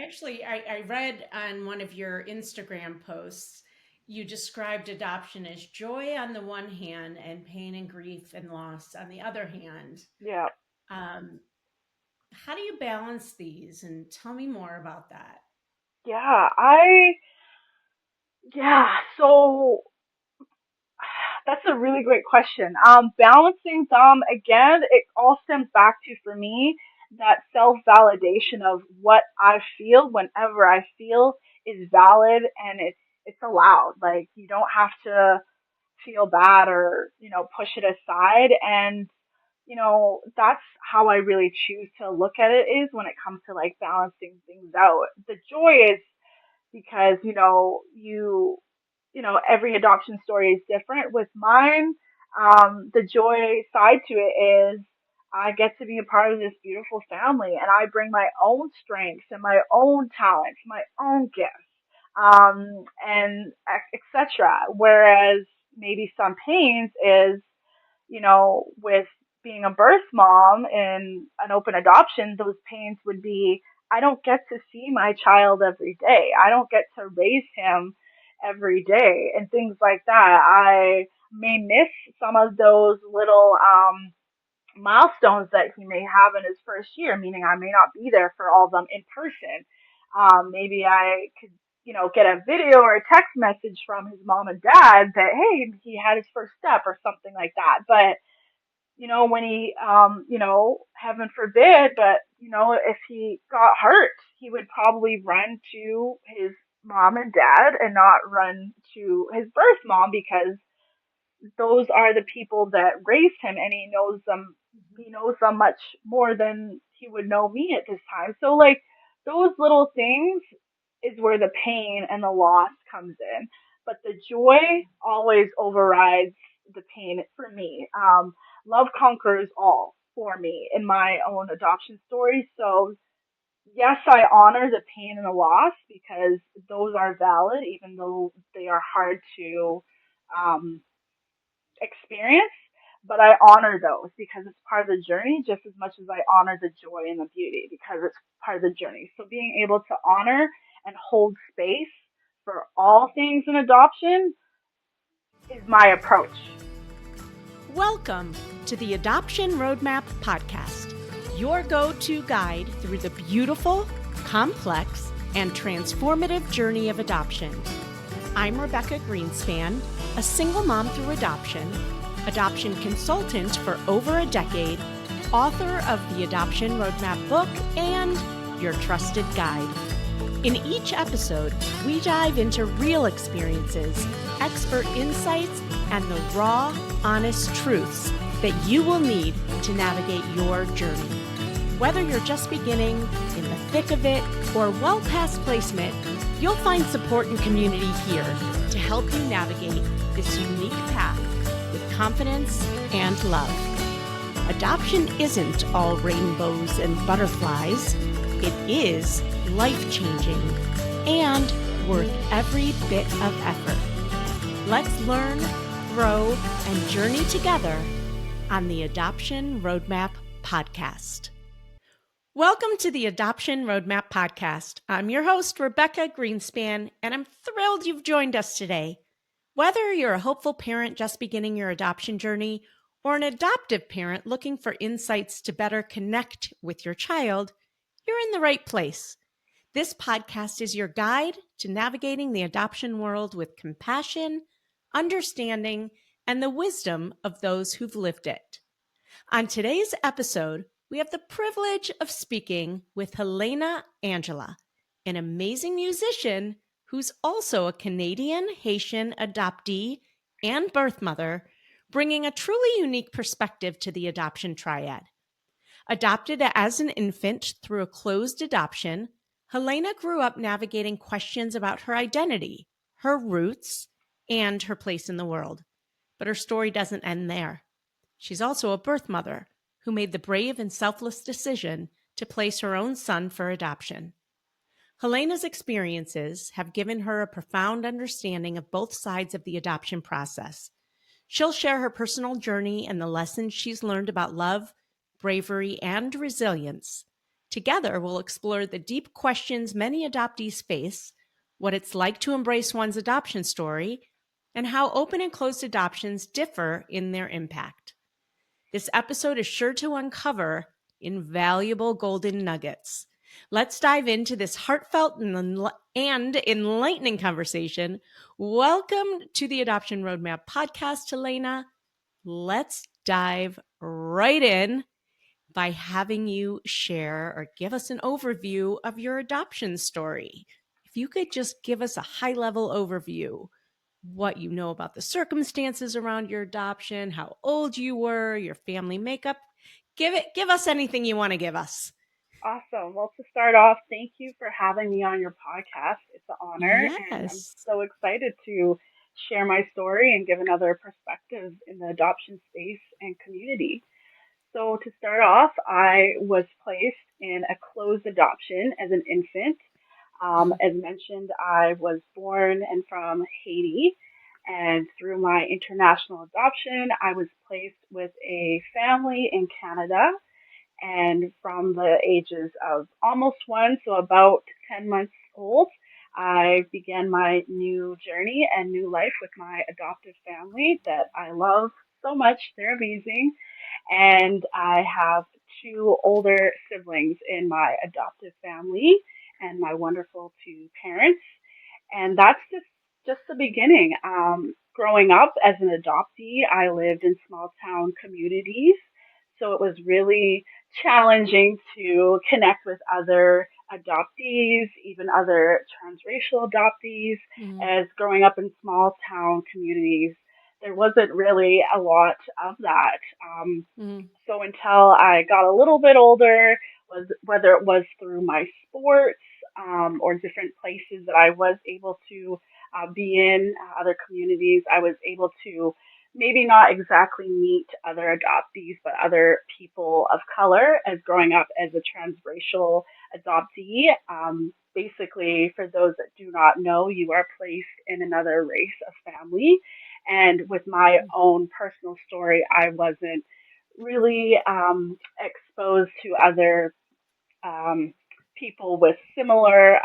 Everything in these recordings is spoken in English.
Actually, I read on one of your Instagram posts, you described adoption as joy on the one hand and pain and grief and loss on the other hand. Yeah. Um, how do you balance these? And tell me more about that. Yeah, yeah, so that's a really great question. Balancing them again, it all stems back to, for me, that self-validation of what I feel whenever I feel is valid and it's allowed. Like, you don't have to feel bad or, push it aside. And, that's how I really choose to look at it, is when it comes to like balancing things out. The joy is because, every adoption story is different. With mine, the joy side to it is I get to be a part of this beautiful family, and I bring my own strengths and my own talents, my own gifts, and etc. Whereas maybe some pains is, with being a birth mom in an open adoption, those pains would be I don't get to see my child every day. I don't get to raise him every day and things like that. I may miss some of those little milestones that he may have in his first year, meaning I may not be there for all of them in person. Maybe I could, get a video or a text message from his mom and dad that, hey, he had his first step or something like that. But when he, heaven forbid, but, if he got hurt, he would probably run to his mom and dad and not run to his birth mom, because those are the people that raised him, and he knows them much more than he would know me at this time. So like those little things is where the pain and the loss comes in. But the joy always overrides the pain for me. Love conquers all for me in my own adoption story. So yes, I honor the pain and the loss because those are valid, even though they are hard to um, experience. But I honor those because it's part of the journey just as much as I honor the joy and the beauty because it's part of the journey. So being able to honor and hold space for all things in adoption is my approach. Welcome to the Adoption Roadmap Podcast, your go-to guide through the beautiful, complex, and transformative journey of adoption. I'm Rebecca Greenspan, a single mom through adoption consultant for over a decade, author of the Adoption Roadmap book, and your trusted guide. In each episode, we dive into real experiences, expert insights, and the raw, honest truths that you will need to navigate your journey. Whether you're just beginning, in the thick of it, or well past placement, you'll find support and community here to help you navigate this unique path with confidence and love. Adoption isn't all rainbows and butterflies. It is life-changing and worth every bit of effort. Let's learn, grow, and journey together on the Adoption Roadmap Podcast. Welcome to the Adoption Roadmap Podcast. I'm your host, Rebecca Greenspan, and I'm thrilled you've joined us today. Whether you're a hopeful parent just beginning your adoption journey or an adoptive parent looking for insights to better connect with your child, you're in the right place. This podcast is your guide to navigating the adoption world with compassion, understanding, and the wisdom of those who've lived it. On today's episode, we have the privilege of speaking with Helena Angela, an amazing musician who's also a Canadian-Haitian adoptee and birth mother, bringing a truly unique perspective to the adoption triad. Adopted as an infant through a closed adoption, Helena grew up navigating questions about her identity, her roots, and her place in the world. But her story doesn't end there. She's also a birth mother who made the brave and selfless decision to place her own son for adoption. Helena's experiences have given her a profound understanding of both sides of the adoption process. She'll share her personal journey and the lessons she's learned about love, bravery, and resilience. Together, we'll explore the deep questions many adoptees face, what it's like to embrace one's adoption story, and how open and closed adoptions differ in their impact. This episode is sure to uncover invaluable golden nuggets. Let's dive into this heartfelt and enlightening conversation. Welcome to the Adoption Roadmap podcast, Helena. Let's dive right in by having you share or give us an overview of your adoption story. If you could just give us a high-level overview, what you know about the circumstances around your adoption, how old you were, your family makeup. Give us anything you want to give us. Awesome. Well, to start off, thank you for having me on your podcast. It's an honor, and I'm Yes. so excited to share my story and give another perspective in the adoption space and community. So, to start off, I was placed in a closed adoption as an infant. As mentioned, I was born and from Haiti, and through my international adoption, I was placed with a family in Canada. And from the ages of almost one, so about 10 months old, I began my new journey and new life with my adoptive family that I love so much. They're amazing. And I have two older siblings in my adoptive family and my wonderful two parents. And that's just the beginning. Growing up as an adoptee, I lived in small town communities, so it was really challenging to connect with other adoptees, even other transracial adoptees. Mm, As growing up in small town communities, there wasn't really a lot of that. mm, So until I got a little bit older, was whether it was through my sports or different places that I was able to be in, other communities, I was able to maybe not exactly meet other adoptees, but other people of color as growing up as a transracial adoptee. Basically, for those that do not know, you are placed in another race of family. And with my own personal story, I wasn't really exposed to other um, people with similar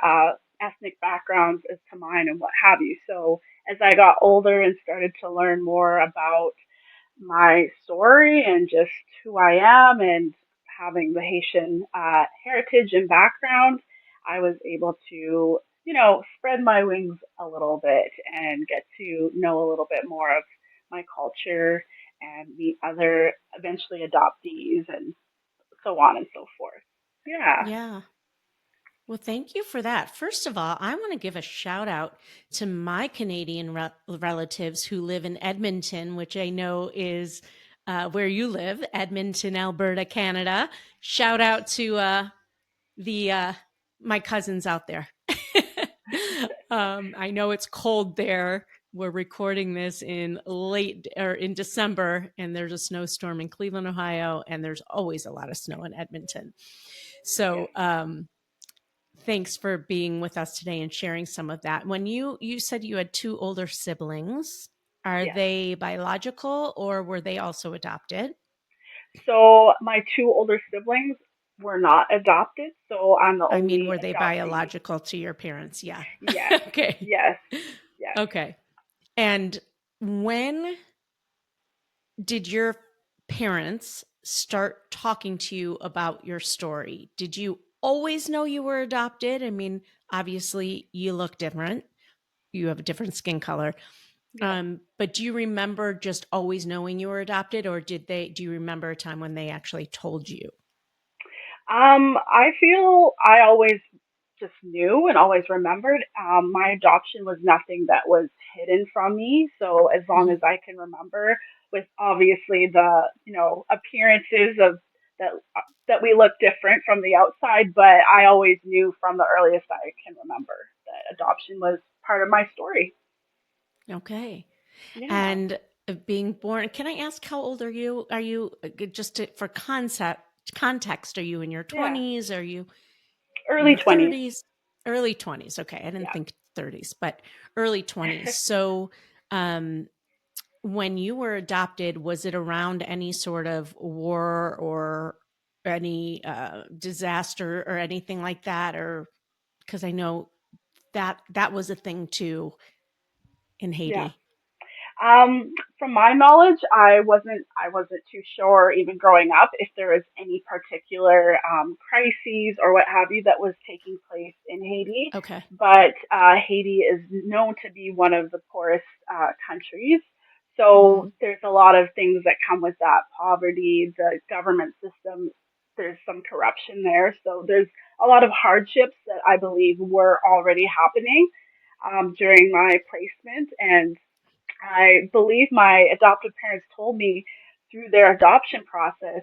ethnic backgrounds as to mine and what have you. So as I got older and started to learn more about my story and just who I am and having the Haitian heritage and background, I was able to, spread my wings a little bit and get to know a little bit more of my culture and meet other eventually adoptees and so on and so forth. Yeah. yeah. Well, thank you for that. First of all, I want to give a shout out to my Canadian relatives who live in Edmonton, which I know is where you live, Edmonton, Alberta, Canada. Shout out to the my cousins out there. I know it's cold there. We're recording this in late or in December, and there's a snowstorm in Cleveland, Ohio, and there's always a lot of snow in Edmonton. Yes. So, thanks for being with us today and sharing some of that. When you said you had two older siblings, are Yes. they biological or were they also adopted? So my two older siblings were not adopted, so I'm the I mean, only were they adoptee. biological to your parents? Yeah. Yes. Okay. Yes. Yes. Okay. And when did your parents start talking to you about your story? Did you always know you were adopted? I mean, obviously you look different. You have a different skin color. Yes. But do you remember just always knowing you were adopted, or do you remember a time when they actually told you? I feel I always just knew and always remembered. My adoption was nothing that was hidden from me. So as long Mhm. as I can remember, with obviously the appearances of that that we look different from the outside, but I always knew from the earliest I can remember that adoption was part of my story. Okay. Yeah. And being born, can I ask how old are you? Are you for context, are you in your Yeah. 20s? Are you in Early your 20s. 30s? Early 20s. Okay. I didn't Yeah. think 30s, but early 20s. So, um, when you were adopted, was it around any sort of war or any disaster or anything like that? Or because I know that was a thing too in Yeah. Haiti. From my knowledge, I wasn't too sure even growing up if there was any particular crises or what have you that was taking place in Haiti. Okay. But Haiti is known to be one of the poorest countries, so Mm, there's a lot of things that come with that: poverty, the government system. There's some corruption there, so there's a lot of hardships that I believe were already happening during my placement. And I believe my adoptive parents told me through their adoption process,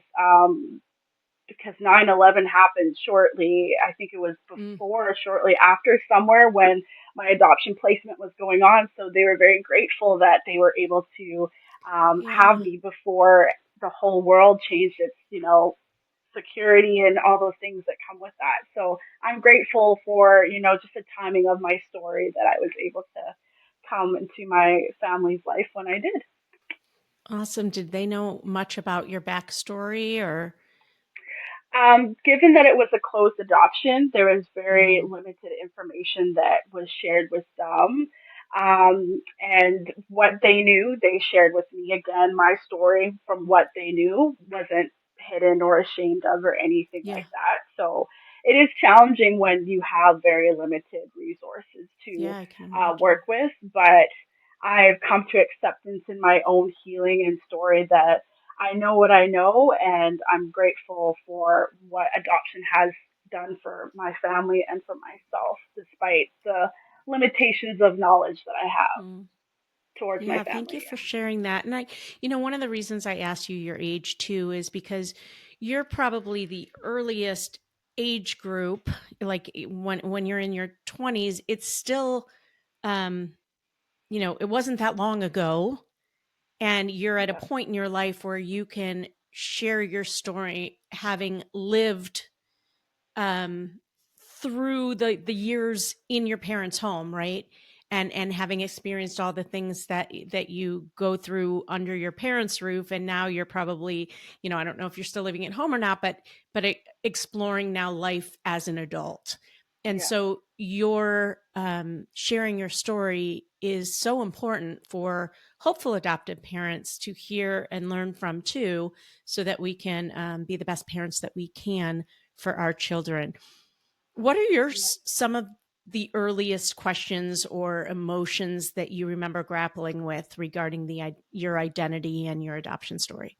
because 9/11 happened shortly, I think it was mm, before or shortly after, somewhere when my adoption placement was going on. So they were very grateful that they were able to have yeah. me before the whole world changed its, security and all those things that come with that. So I'm grateful for, just the timing of my story that I was able to come into my family's life when I did. Awesome. Did they know much about your backstory or? Given that it was a closed adoption, there was very Mm, limited information that was shared with them. And what they knew, they shared with me. Again, my story from what they knew wasn't hidden or ashamed of or anything yeah. like that. So it is challenging when you have very limited resources to Yeah, I can work imagine. with, but I've come to acceptance in my own healing and story that I know what I know, and I'm grateful for what adoption has done for my family and for myself, despite the limitations of knowledge that I have Mm. towards my Yeah, thank you family. for sharing that. And one of the reasons I asked you your age too is because you're probably the earliest age group. Like when you're in your 20s, it's still um, it wasn't that long ago, and you're at a Yeah, point in your life where you can share your story having lived um, through the years in your parents' home, right? And having experienced all the things that you go through under your parents' roof, and now you're probably, I don't know if you're still living at home or not, but exploring now life as an adult. And yeah, so your sharing your story is so important for hopeful adoptive parents to hear and learn from too, so that we can be the best parents that we can for our children. What are yeah. some of the earliest questions or emotions that you remember grappling with regarding your identity and your adoption story?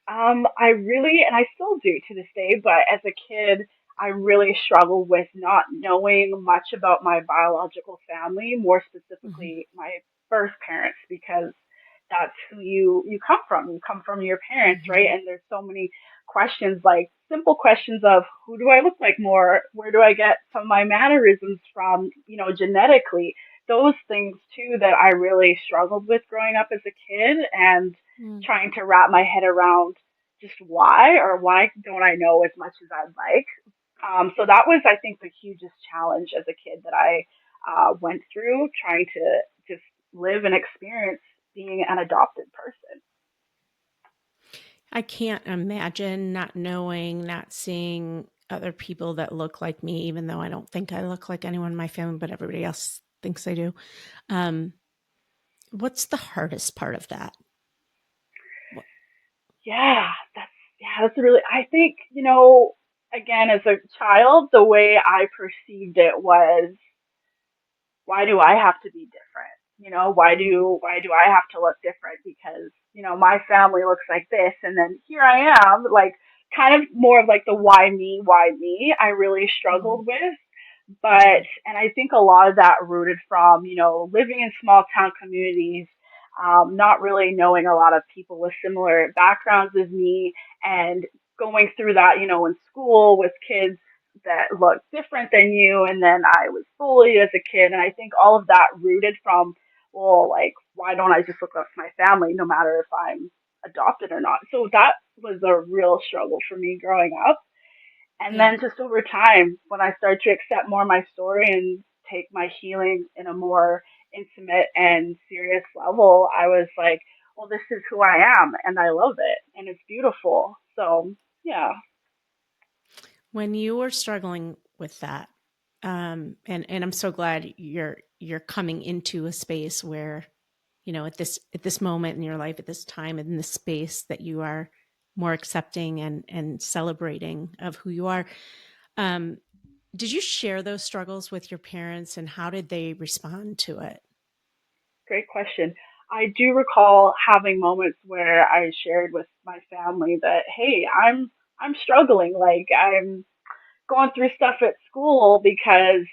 I really, and I still do to this day, but as a kid, I really struggled with not knowing much about my biological family, more Hmm. specifically my birth parents, because that's who you come from. You come from your parents, right? Hmm. And there's so many questions, like simple questions of who do I look like more? Where do I get some of my mannerisms from, genetically? Those things too that I really struggled with growing up as a kid, and Mm. trying to wrap my head around just why don't I know as much as I'd like. So that was, I think, the hugest challenge as a kid that I went through, trying to just live and experience being an adopted person. I can't imagine not knowing, not seeing other people that look like me, even though I don't think I look like anyone in my family, but everybody else thinks I do. Um, what's the hardest part of that? What? Yeah, that's really. I think again, as a child, the way I perceived it was, why do I have to be different? Mm, Why do I have to look different? Because, my family looks like this, and then here I am, like, kind of more of like the why me, I really mm, struggled with. But, mhm, and I think a lot of that rooted from, living in small town communities, not really knowing a lot of people with similar backgrounds as me, and going through that, in school with kids that looked different than you. And then I was bullied as a kid. And I think all of that rooted from, well, like, why don't I just look up to my family no matter if I'm adopted or not? So that was a real struggle for me growing up. And yeah. then just over time, when I started to accept more of my story and take my healing in a more intimate and serious level, I was like, well, this is who I am and I love it and it's beautiful. So, yeah. When you were struggling with that, and I'm so glad you're coming into a space where, at this moment in your life, at this time, in this space, that you are more accepting and celebrating of who you are. Um, did you share those struggles with your parents, and how did they respond to it? Great question. I do recall having moments where I shared with my family that, hey, I'm struggling. Like I'm going through stuff at school because,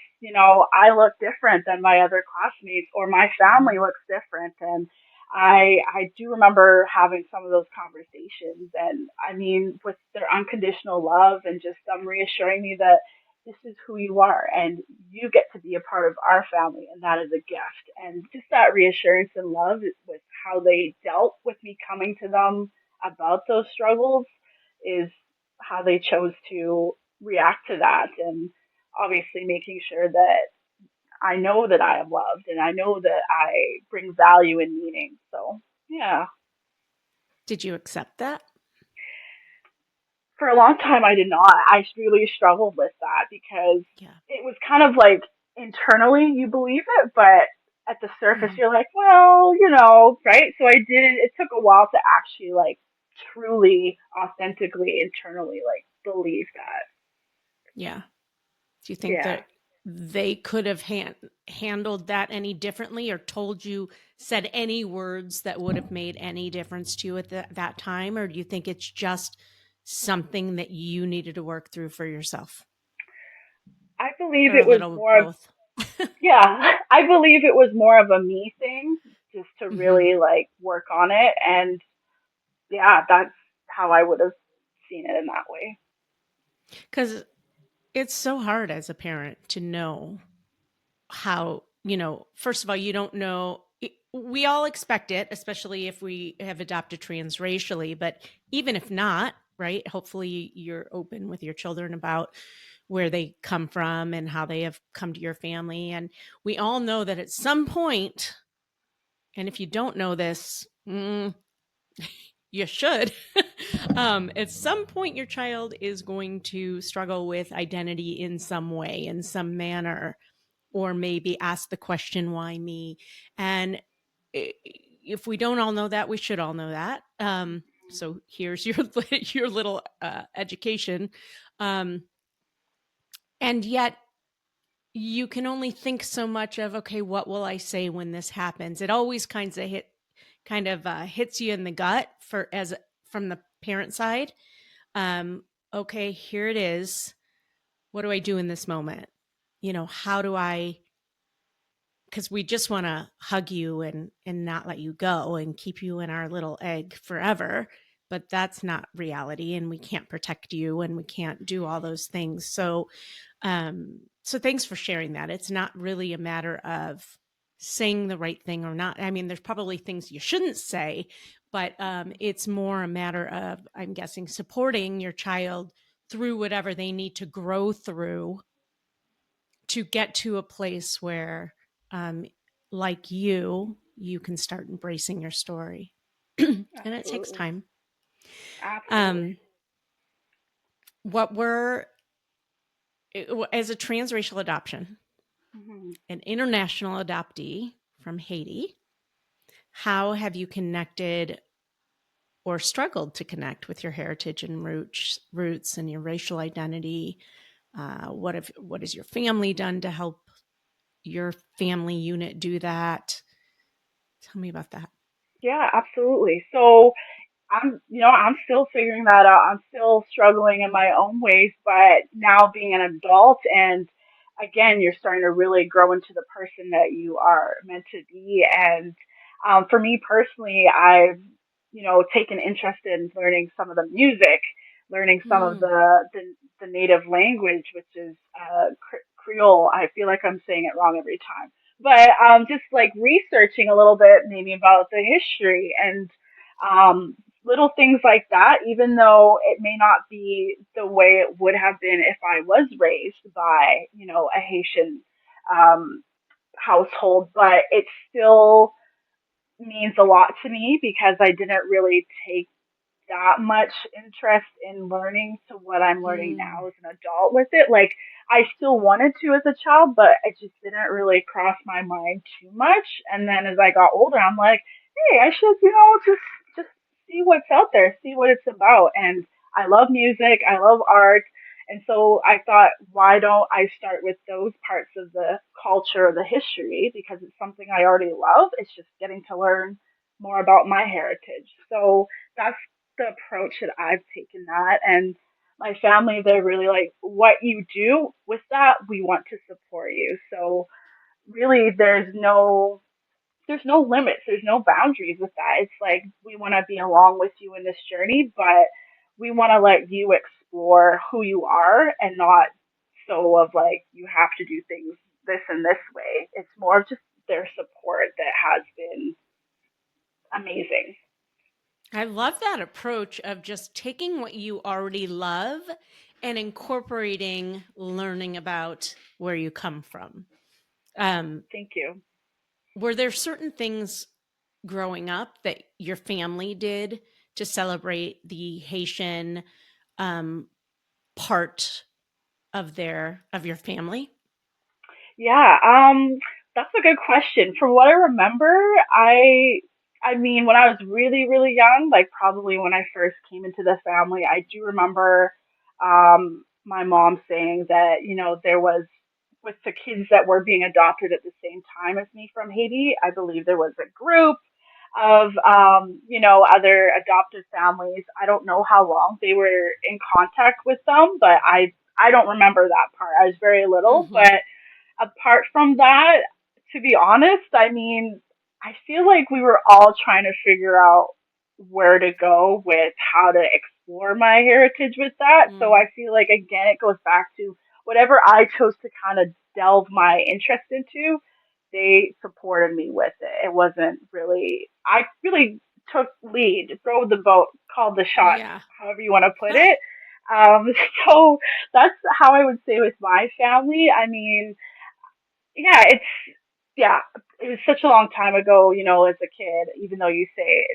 I look different than my other classmates or my Mm-hmm. family looks different. And I do remember having some of those conversations. And I mean, with their unconditional love and just them reassuring me that this is who you are and you get to be a part of our family and that is a gift. And just that reassurance and love with how they dealt with me coming to them about those struggles is how they chose to react to that, and obviously making sure that I know that I am loved and I know that I bring value and meaning. So, yeah. Did you accept that? For a long time, I did not. I really struggled with that because Yeah. it was kind of like internally you believe it, but at the surface Hmm. you're like, well, right? So I did, it took a while to actually like truly, authentically, internally like believe that. Yeah. Do you think Yeah. that they could have handled that any differently, or told you, said any words that would have made any difference to you at that time? Or do you think it's just something that you needed to work through for yourself, I believe or a it was little of more of, both? yeah, I believe it was more of a me thing just to Hmm. really like work on it. And yeah, that's how I would have seen it in that way. Because it's so hard as a parent to know how, first of all, you don't know. We all expect it, especially if we have adopted transracially, but even if not, right? Hopefully you're open with your children about where they come from and how they have come to your family. And we all know that at some point, and if you don't know this, you should. At some point, your child is going to struggle with identity in some way, in some manner, or maybe ask the question, why me? And if we don't all know that, we should all know that. So here's your your little education. Um, and yet you can only think so much of, okay, what will I say when this happens? It always hits you in the gut from the parent side. Um, okay, here it is. What do I do in this moment? How do I, because we just want to hug you and not let you go and keep you in our little egg forever, but that's not reality, and we can't protect you and we can't do all those things. So thanks for sharing that. It's not really a matter of saying the right thing or not. I mean, there's probably things you shouldn't say, but it's more a matter of, I'm guessing, supporting your child through whatever they need to grow through to get to a place where, um, like you can start embracing your story. And it takes Absolutely. time. Absolutely. Um, what were, as a transracial adoption, Hmm. an international adoptee from Haiti, how have you connected or struggled to connect with your heritage and roots and your racial identity? What has your family done to help your family unit do that? Tell me about that. Yeah, absolutely. So I'm still figuring that out. I'm still struggling in my own ways, but now being an adult and again, you're starting to really grow into the person that you are meant to be. And for me personally, I've, taken interest in learning some of the music, learning some of Mm. the native language, which is Creole. I feel like I'm saying it wrong every time. But just like researching a little bit maybe about the history and um, little things like that, even though it may not be the way it would have been if I was raised by, a Haitian um, household, but it still means a lot to me because I didn't really take that much interest in learning to what I'm learning Mm. now as an adult with it. Like, I still wanted to as a child, but it just didn't really cross my mind too much. And then as I got older, I'm like, hey, I should, just see what's out there, see what it's about. And I love music, I love art. And so I thought, why don't I start with those parts of the culture, the history, because it's something I already love. It's just getting to learn more about my heritage. So that's the approach that I've taken that. And my family, they're really like, what you do with that, we want to support you. So really, there's no limits, there's no boundaries with that. It's like we want to be along with you in this journey, but we want to let you explore who you are and not so of like you have to do things this and this way. It's more of just their support that has been amazing. I love that approach of just taking what you already love and incorporating learning about where you come from. Um, Thank you. were there certain things growing up that your family did to celebrate the Haitian um, part of your family? Yeah, that's a good question. From what I remember, I mean, when I was really, really young, like probably when I first came into the family, I do remember my mom saying that, there was with the kids that were being adopted at the same time as me from Haiti, I believe there was a group of other adopted families. I don't know how long they were in contact with them, but I don't remember that part. I was very little, Mm-hmm. but apart from that, to be honest, I mean, I feel like we were all trying to figure out where to go with how to explore my heritage with that. So Mm. I feel like, again, it goes back to whatever I chose to kind of delve my interest into, they supported me with it. It wasn't really, I really took lead, drove the boat, called the shots, Yeah. however you want to put it. Um, so that's how I would say with my family. I mean, yeah, yeah, it was such a long time ago, as a kid, even though you say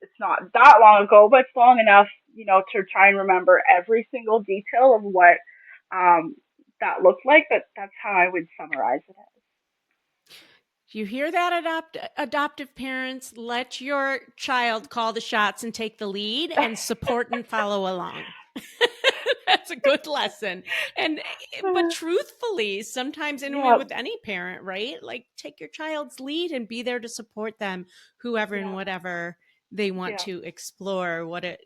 it's not that long ago, but it's long enough, to try and remember every single detail of what um that looked like. That's how I would summarize it. You hear that, adoptive parents? Let your child call the shots and take the lead and support and follow along. That's a good lesson. And but truthfully, sometimes and Yeah, with any parent, right? Like take your child's lead and be there to support them, whoever and yeah, whatever they want yeah. to explore. What a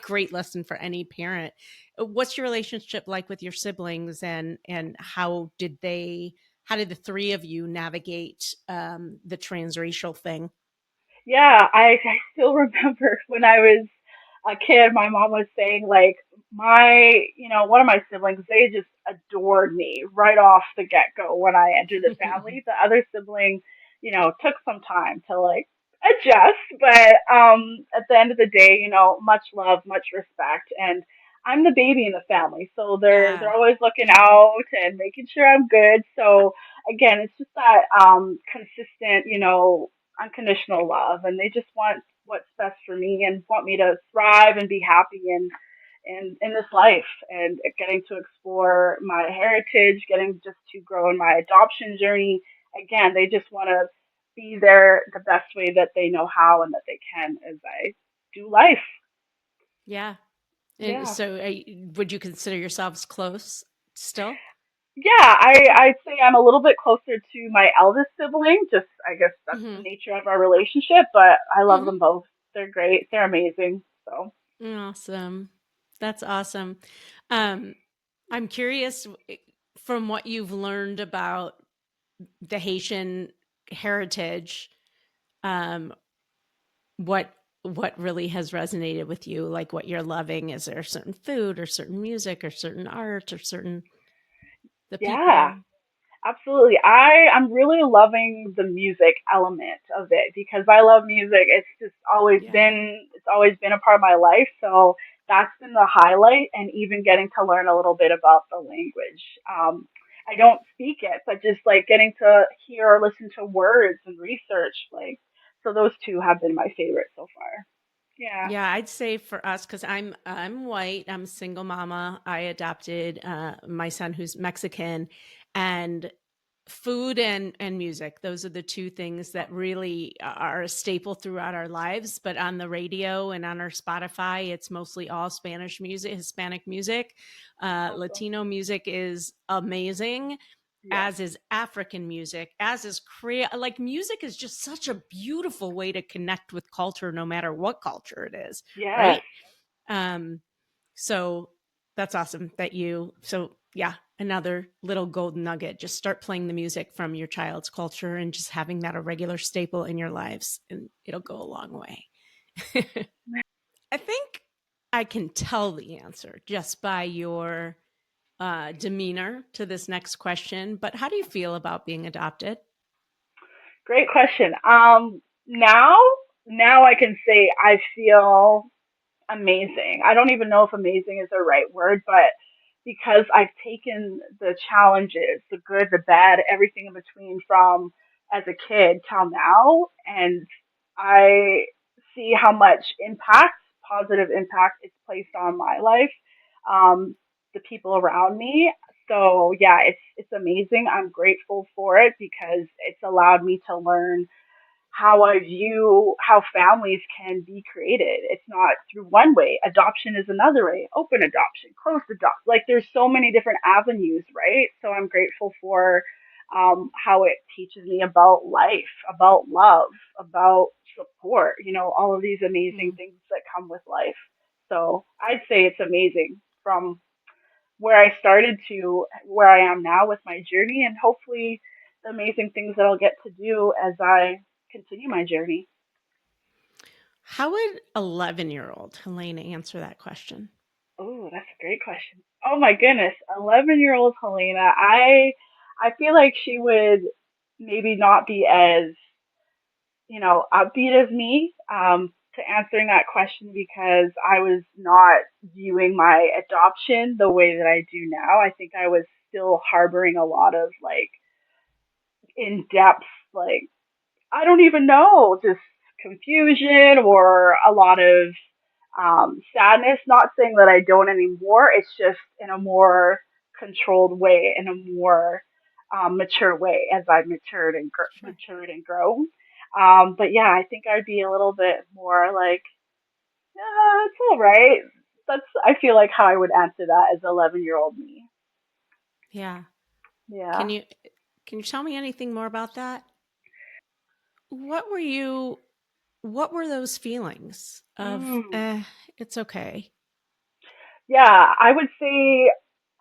great lesson for any parent. What's your relationship like with your siblings and how did the three of you navigate the transracial thing? Yeah, I still remember when I was a kid, my mom was saying like one of my siblings, they just adored me right off the get go when I entered the family. The other sibling, took some time to like adjust, but at the end of the day, much love, much respect, and I'm the baby in the family, so they're Yeah. always looking Yeah. out and making sure I'm good. So again, it's just that consistent, unconditional love, and they just want what's best for me and want me to thrive and be happy in this life and getting to explore my heritage, getting just to grow in my adoption journey. Again, they just want to be there the best way that they know how and that they can as I do life. Yeah. And Yeah. so, would you consider yourselves close still? Yeah, I'd say I'm a little bit closer to my eldest sibling. Just I guess that's the Mm-hmm. nature of our relationship, but I love Mm-hmm. them both. They're great. They're amazing. So Awesome. That's awesome. Um, I'm curious from what you've learned about the Haitian heritage, um, what what really has resonated with you, like what you're loving. Is there certain food or certain music or certain art or certain the yeah, people? absolutely. I'm really loving the music element of it because I love music. Yeah. It's always been a part of my life. So that's been the highlight, and even getting to learn a little bit about the language. I don't speak it, but just like getting to hear or listen to words and research, like, so those two have been my favorite so far. Yeah. Yeah, I'd say for us, because I'm white, I'm a single mama. I adopted my son who's Mexican, and food and music. Those are the two things that really are a staple throughout our lives. But on the radio and on our Spotify, it's mostly all Spanish music, Hispanic music. Awesome. Latino music is amazing, Yes. as is African music, as is Korea. Like, music is just such a beautiful way to connect with culture, no matter what culture it is, Yes. right? Um, so that's awesome that you, so yeah, another little golden nugget. Just start playing the music from your child's culture and just having that a regular staple in your lives, and it'll go a long way. I think I can tell the answer just by your demeanor to this next question, but how do you feel about being adopted? Great question. Now, now I can say I feel amazing. I don't even know if amazing is the right word, but because I've taken the challenges, the good, the bad, everything in between from as a kid till now, and I see how much impact, positive impact it's placed on my life, the people around me. So yeah, it's amazing. I'm grateful for it because it's allowed me to learn how I view how families can be created. It's not through one way. Adoption is another way. Open adoption, closed adoption. Like there's so many different avenues, right? So I'm grateful for how it teaches me about life, about love, about support. You know, all of these amazing Mm. things that come with life. So I'd say it's amazing from where I started to where I am now with my journey, and hopefully the amazing things that I'll get to do as I continue my journey. How would 11-year-old Helena answer that question? Oh, that's a great question. Oh my goodness, 11-year-old Helena. I feel like she would maybe not be as upbeat as me to answering that question because I was not viewing my adoption the way that I do now. I think I was still harboring a lot of like in depth, like I don't even know, just confusion or a lot of sadness. Not saying that I don't anymore. It's just in a more controlled way, in a more mature way as I've Sure. matured and grown. But yeah, I think I'd be a little bit more like, it's all right. That's I feel like how I would answer that as 11-year-old me. Yeah. Yeah. Can you can you tell me anything more about that? What were you what were those feelings of Mm. it's okay. Yeah, I would say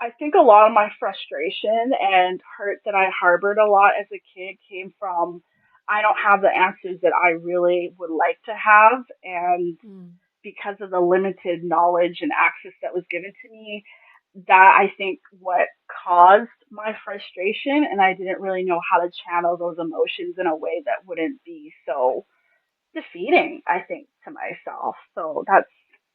I think a lot of my frustration and hurt that I harbored a lot as a kid came from I don't have the answers that I really would like to have. And Mm. because of the limited knowledge and access that was given to me, that I think what caused my frustration. And I didn't really know how to channel those emotions in a way that wouldn't be so defeating, I think, to myself. So that's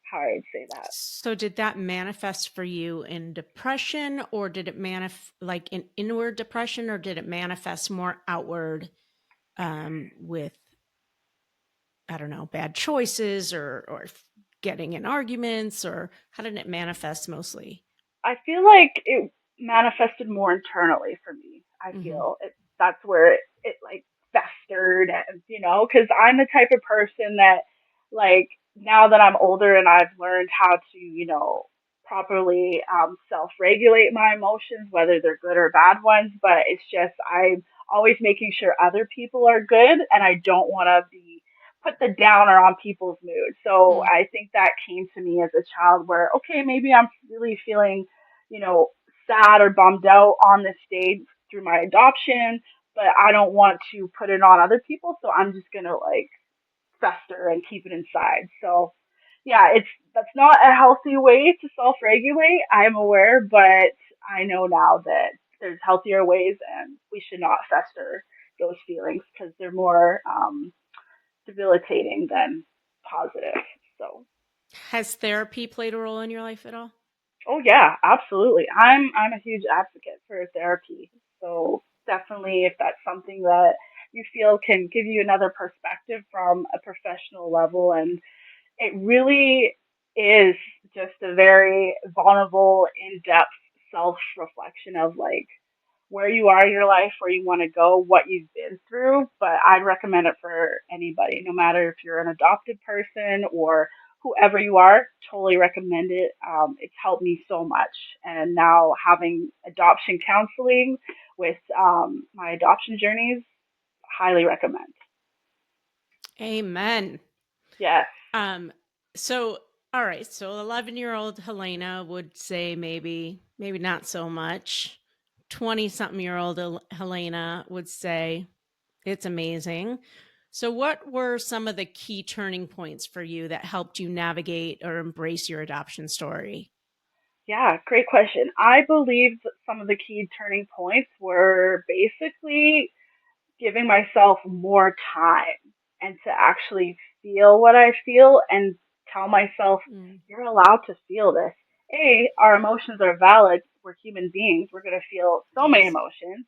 how I'd say that. So did that manifest for you in depression, or did it like in inward depression, or did it manifest more outward with, I don't know, bad choices, or getting in arguments, or how did it manifest mostly? I feel like it manifested more internally for me. I Hmm. feel that's where it like festered, and because I'm the type of person that like now that I'm older and I've learned how to properly self-regulate my emotions, whether they're good or bad ones. But it's just I'm always making sure other people are good, and I don't want to be put the downer on people's mood. So Mm. I think that came to me as a child where, okay, maybe I'm really feeling, sad or bummed out on this stage through my adoption, but I don't want to put it on other people. So I'm just going to like fester and keep it inside. So yeah, that's not a healthy way to self-regulate. I'm aware, but I know now that there's healthier ways and we should not fester those feelings because they're more debilitating than positive. So, Has therapy played a role in your life at all? oh yeah, absolutely. I'm a huge advocate for therapy. So definitely, if that's something that you feel can give you another perspective from a professional level and it really is just a very vulnerable, in-depth self-reflection of like where you are in your life, where you want to go, what you've been through. But I'd recommend it for anybody, no matter if you're an adopted person or whoever you are. Totally recommend it. It's helped me so much. And now having adoption counseling with my adoption journeys, highly recommend. Amen. Yes. Um, so all right, so 11-year-old Helena would say maybe not so much. 20-something-year-old Helena would say it's amazing. So what were some of the key turning points for you that helped you navigate or embrace your adoption story? Yeah, great question. I believe that some of the key turning points were basically giving myself more time and to actually feel what I feel and tell myself, Mm, you're allowed to feel this. A, our emotions are valid. We're human beings. We're going to feel so many yes. emotions.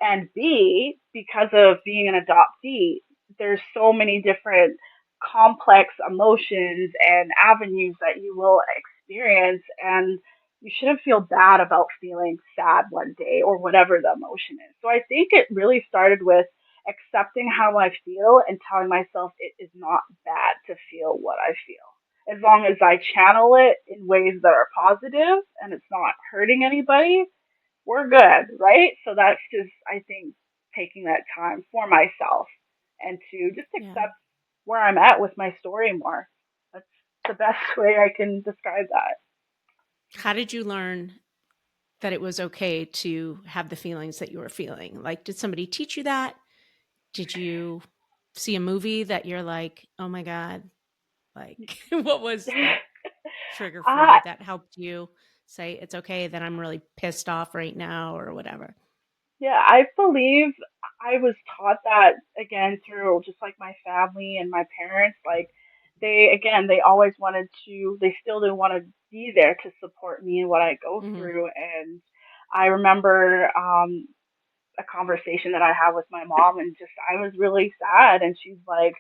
And B, because of being an adoptee, there's so many different complex emotions and avenues that you will experience. And you shouldn't feel bad about feeling sad one day or whatever the emotion is. So I think it really started with accepting how I feel and telling myself it is not bad to feel what I feel. As long as I channel it in ways that are positive and it's not hurting anybody, we're good, right? So that's just, I think, taking that time for myself and to just Yeah. accept where I'm at with my story more. That's the best way I can describe that. How did you learn that it was okay to have the feelings that you were feeling? Like, did somebody teach you that? Did you see a movie that you're like, oh my God, like, what was that trigger for uh, you that helped you say, it's okay that I'm really pissed off right now or whatever? yeah, I believe I was taught that again through just like my family and my parents. Like, they always wanted to, they still do want to be there to support me and what I go Hmm. through. And I remember, a conversation that I had with my mom, and just I was really sad, and she's like,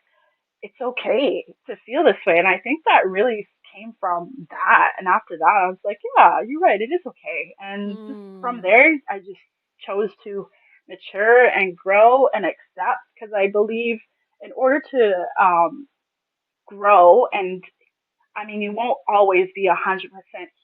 "It's okay to feel this way," and I think that really came from that. And after that, I was like, "Yeah, you're right. It is okay." And just from Mm, there, I just chose to mature and grow and accept because I believe in order to grow and I mean, you won't always be 100%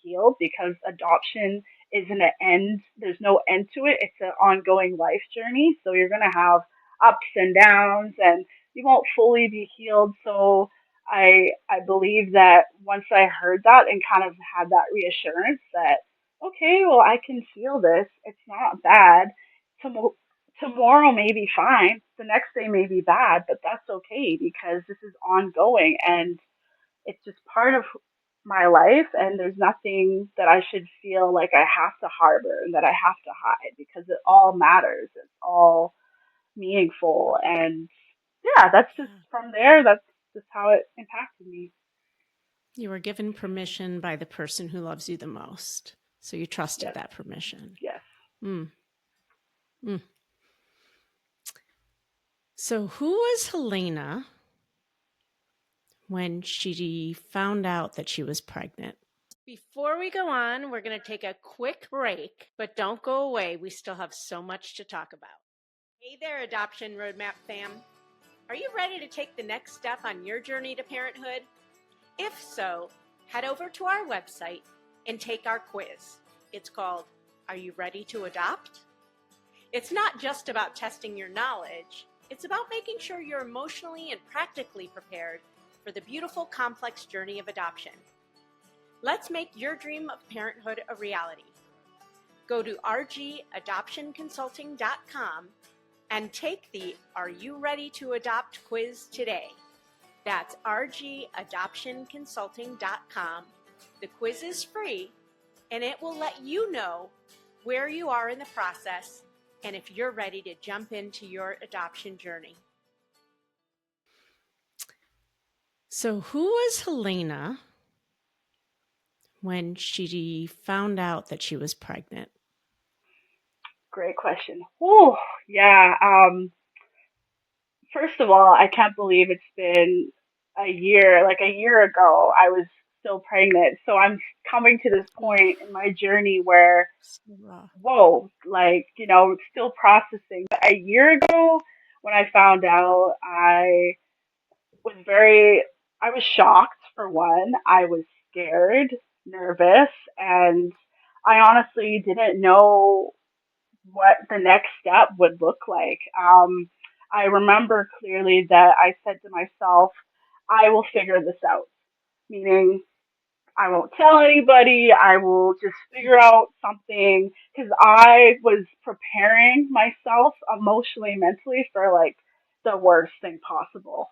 healed because adoption isn't an end. There's no end to it. It's an ongoing life journey. So you're going to have ups and downs and you won't fully be healed. So I believe that once I heard that and kind of had that reassurance that, okay, well, I can feel this. It's not bad. Tomo- Tomorrow may be fine. The next day may be bad, but that's okay because this is ongoing and it's just part of my life and there's nothing that I should feel like I have to harbor and that I have to hide because it all matters. It's all meaningful and yeah, that's just yeah. from there, that's just how it impacted me. You were given permission by the person who loves you the most. So you trusted Yes, that permission. yes. Mm, mm. So, who was Helena when she found out that she was pregnant? Before we go on, we're going to take a quick break, but don't go away. We still have so much to talk about. Hey there, Adoption Roadmap fam. Are you ready to take the next step on your journey to parenthood? If so, head over to our website and take our quiz. It's called Are You Ready to Adopt? It's not just about testing your knowledge, it's about making sure you're emotionally and practically prepared for the beautiful, complex journey of adoption. Let's make your dream of parenthood a reality. Go to rgadoptionconsulting.com and take the Are You Ready to Adopt quiz today. That's rgadoptionconsulting.com. The quiz is free and it will let you know where you are in the process and if you're ready to jump into your adoption journey. So, who was Helena when she found out that she was pregnant? Great question. Oh, yeah. First of all, I can't believe it's been a year ago, I was still pregnant. So I'm coming to this point Oof. in my journey where, So raw. whoa, like, still processing. But a year ago, when I found out, was very, I was shocked for one. I was scared, nervous, and I honestly didn't know what the next step would look like. I remember clearly that I said to myself, I will figure this out, meaning I won't tell anybody. I will just figure out something because I was preparing myself emotionally, mentally for like the worst thing possible.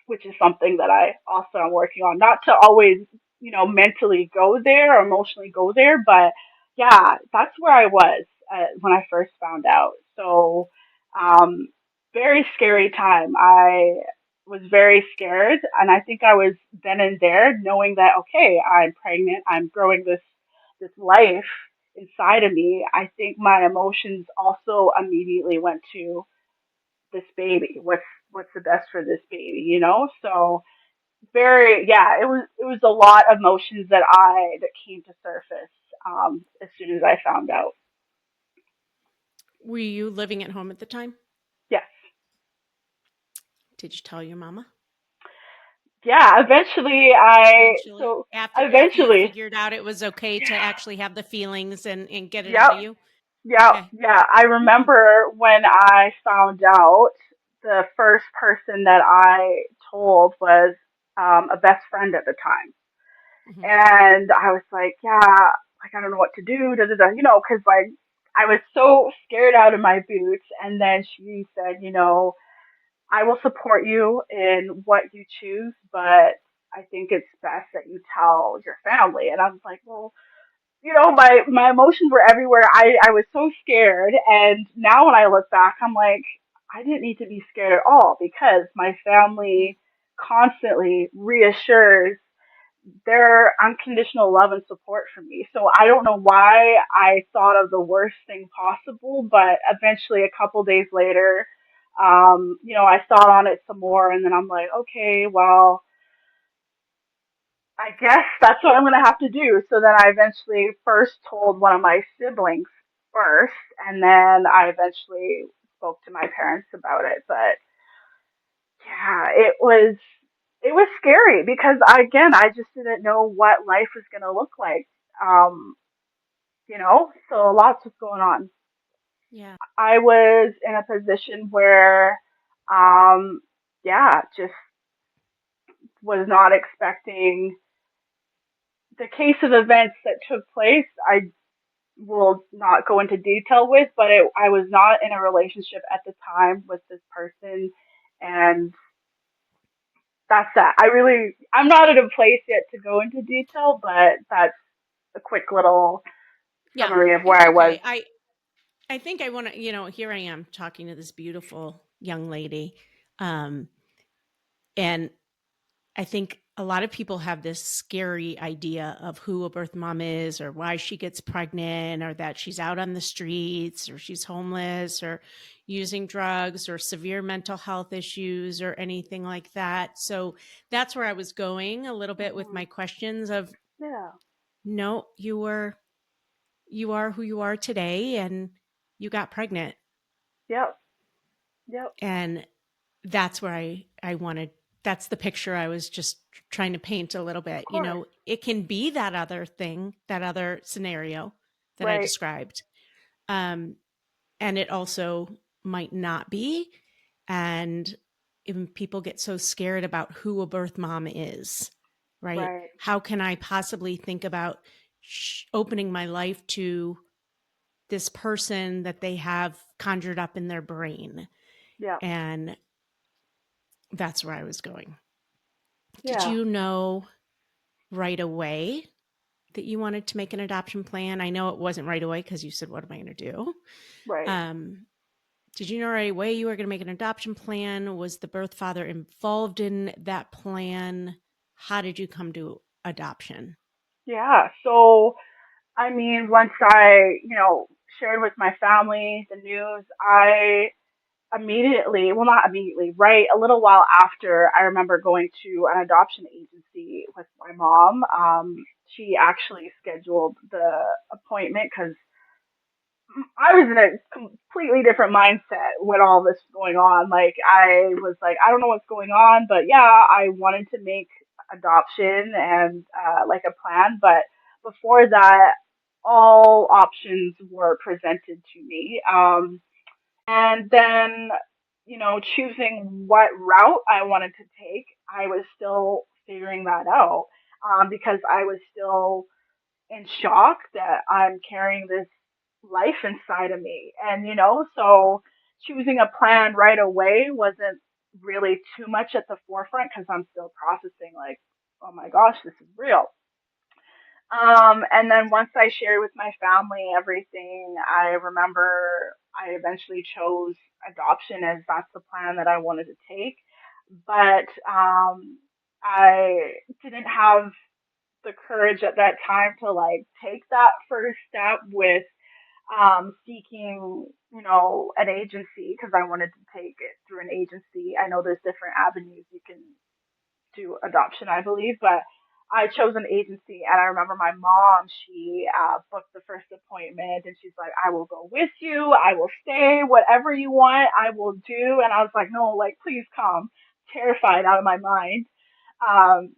Which is something that I also am working on. Not to always, mentally go there or emotionally go there, but yeah, that's where I was when I first found out. So, um, very scary time. I was very scared, and I think I was then and there knowing that okay, I'm pregnant, I'm growing this life inside of me. I think my emotions also immediately went to this baby. What's the best for this baby? So very, yeah, it was a lot of emotions that came to surface as soon as I found out. Were you living at home at the time? Yes. Did you tell your mama? Yeah, eventually I Eventually, so after you eventually figured out it was okay to yeah, actually have the feelings and get it out yep. of you? Yeah, Okay. yeah. I remember when I found out, the first person that I told was a best friend at the time. Mhm. And I was like, yeah, like, I don't know what to do, da da da, because like, I was so scared out of my boots. And then she said, I will support you in what you choose, but I think it's best that you tell your family. And I was like, well, my emotions were everywhere. I was so scared. And now when I look back, I'm like, I didn't need to be scared at all because my Mm. family constantly reassures their unconditional love and support for me. So I don't know why I thought of the worst thing possible, but eventually a couple days later, I thought on it some more and then I'm like, okay, well, I guess that's what I'm going to have to do. So then I eventually first told one of my siblings first, and then I eventually spoke to my parents about it. But yeah, it was scary because I just didn't know what life was going to look like. Um, so lots was going on. Yeah. I was in a position where, um, yeah, just was not expecting the case of events that took place. I will not go into detail with, but I was not in a relationship at the time with this person, and that's that. I'm not at a place yet to go into detail, but that's a quick little Yeah. summary of where It's I was. okay. I think I want to, here I am talking to this beautiful young lady. Um and I think a lot of people have this scary idea of who a birth mom is or why she gets pregnant or that she's out on the streets or she's homeless or using drugs or severe mental health issues or anything like that. So that's where I was going a little bit with Hmm. my questions of Yeah. no, you are who you are today and you got pregnant. Yep. Yep. And that's where I wanted, that's the picture I was just trying to paint a little Of bit. course. It can be that other thing, that other scenario that I Right. described. Um, and it also might not be. And even people get so scared about who a birth mom is, right? Right. How can I possibly think about opening my life to this person that they have conjured up in their brain? Yep. And that's where I was going. Did Yeah. you know right away that you wanted to make an adoption plan? I know it wasn't right away because you said, "What am I going to do?" Right. Um, did you know right away you were going to make an adoption plan? Was the birth father involved in that plan? How did you come to adoption? Yeah. So, I mean, once I, shared with my family the news, I immediately, well, not immediately, right? A little while after, I remember going to an adoption agency with my mom. She actually scheduled the appointment because I was in a completely different mindset when all this was going on. Like, I was like, I don't know what's going on, but yeah, I wanted to make adoption and like a plan. But before that, all options were presented to me. And then, choosing what route I wanted to take, I was still figuring that out because I was still in shock that I'm carrying this life inside of me. And, so choosing a plan right away wasn't really too much at the forefront because I'm still processing, like, oh my gosh, this is real. And then once I shared with my family everything, I remember I eventually chose adoption as that's the plan that I wanted to take. But I didn't have the courage at that time to like take that first step with seeking, an agency because I wanted to take it through an agency. I know there's different avenues you can do adoption, I believe, but I chose an agency. And I remember my mom, she booked the first appointment and she's like, I will go with you. I will stay. Whatever you want, I will do. And I was like, no, like, please come. Terrified out of my mind. Um,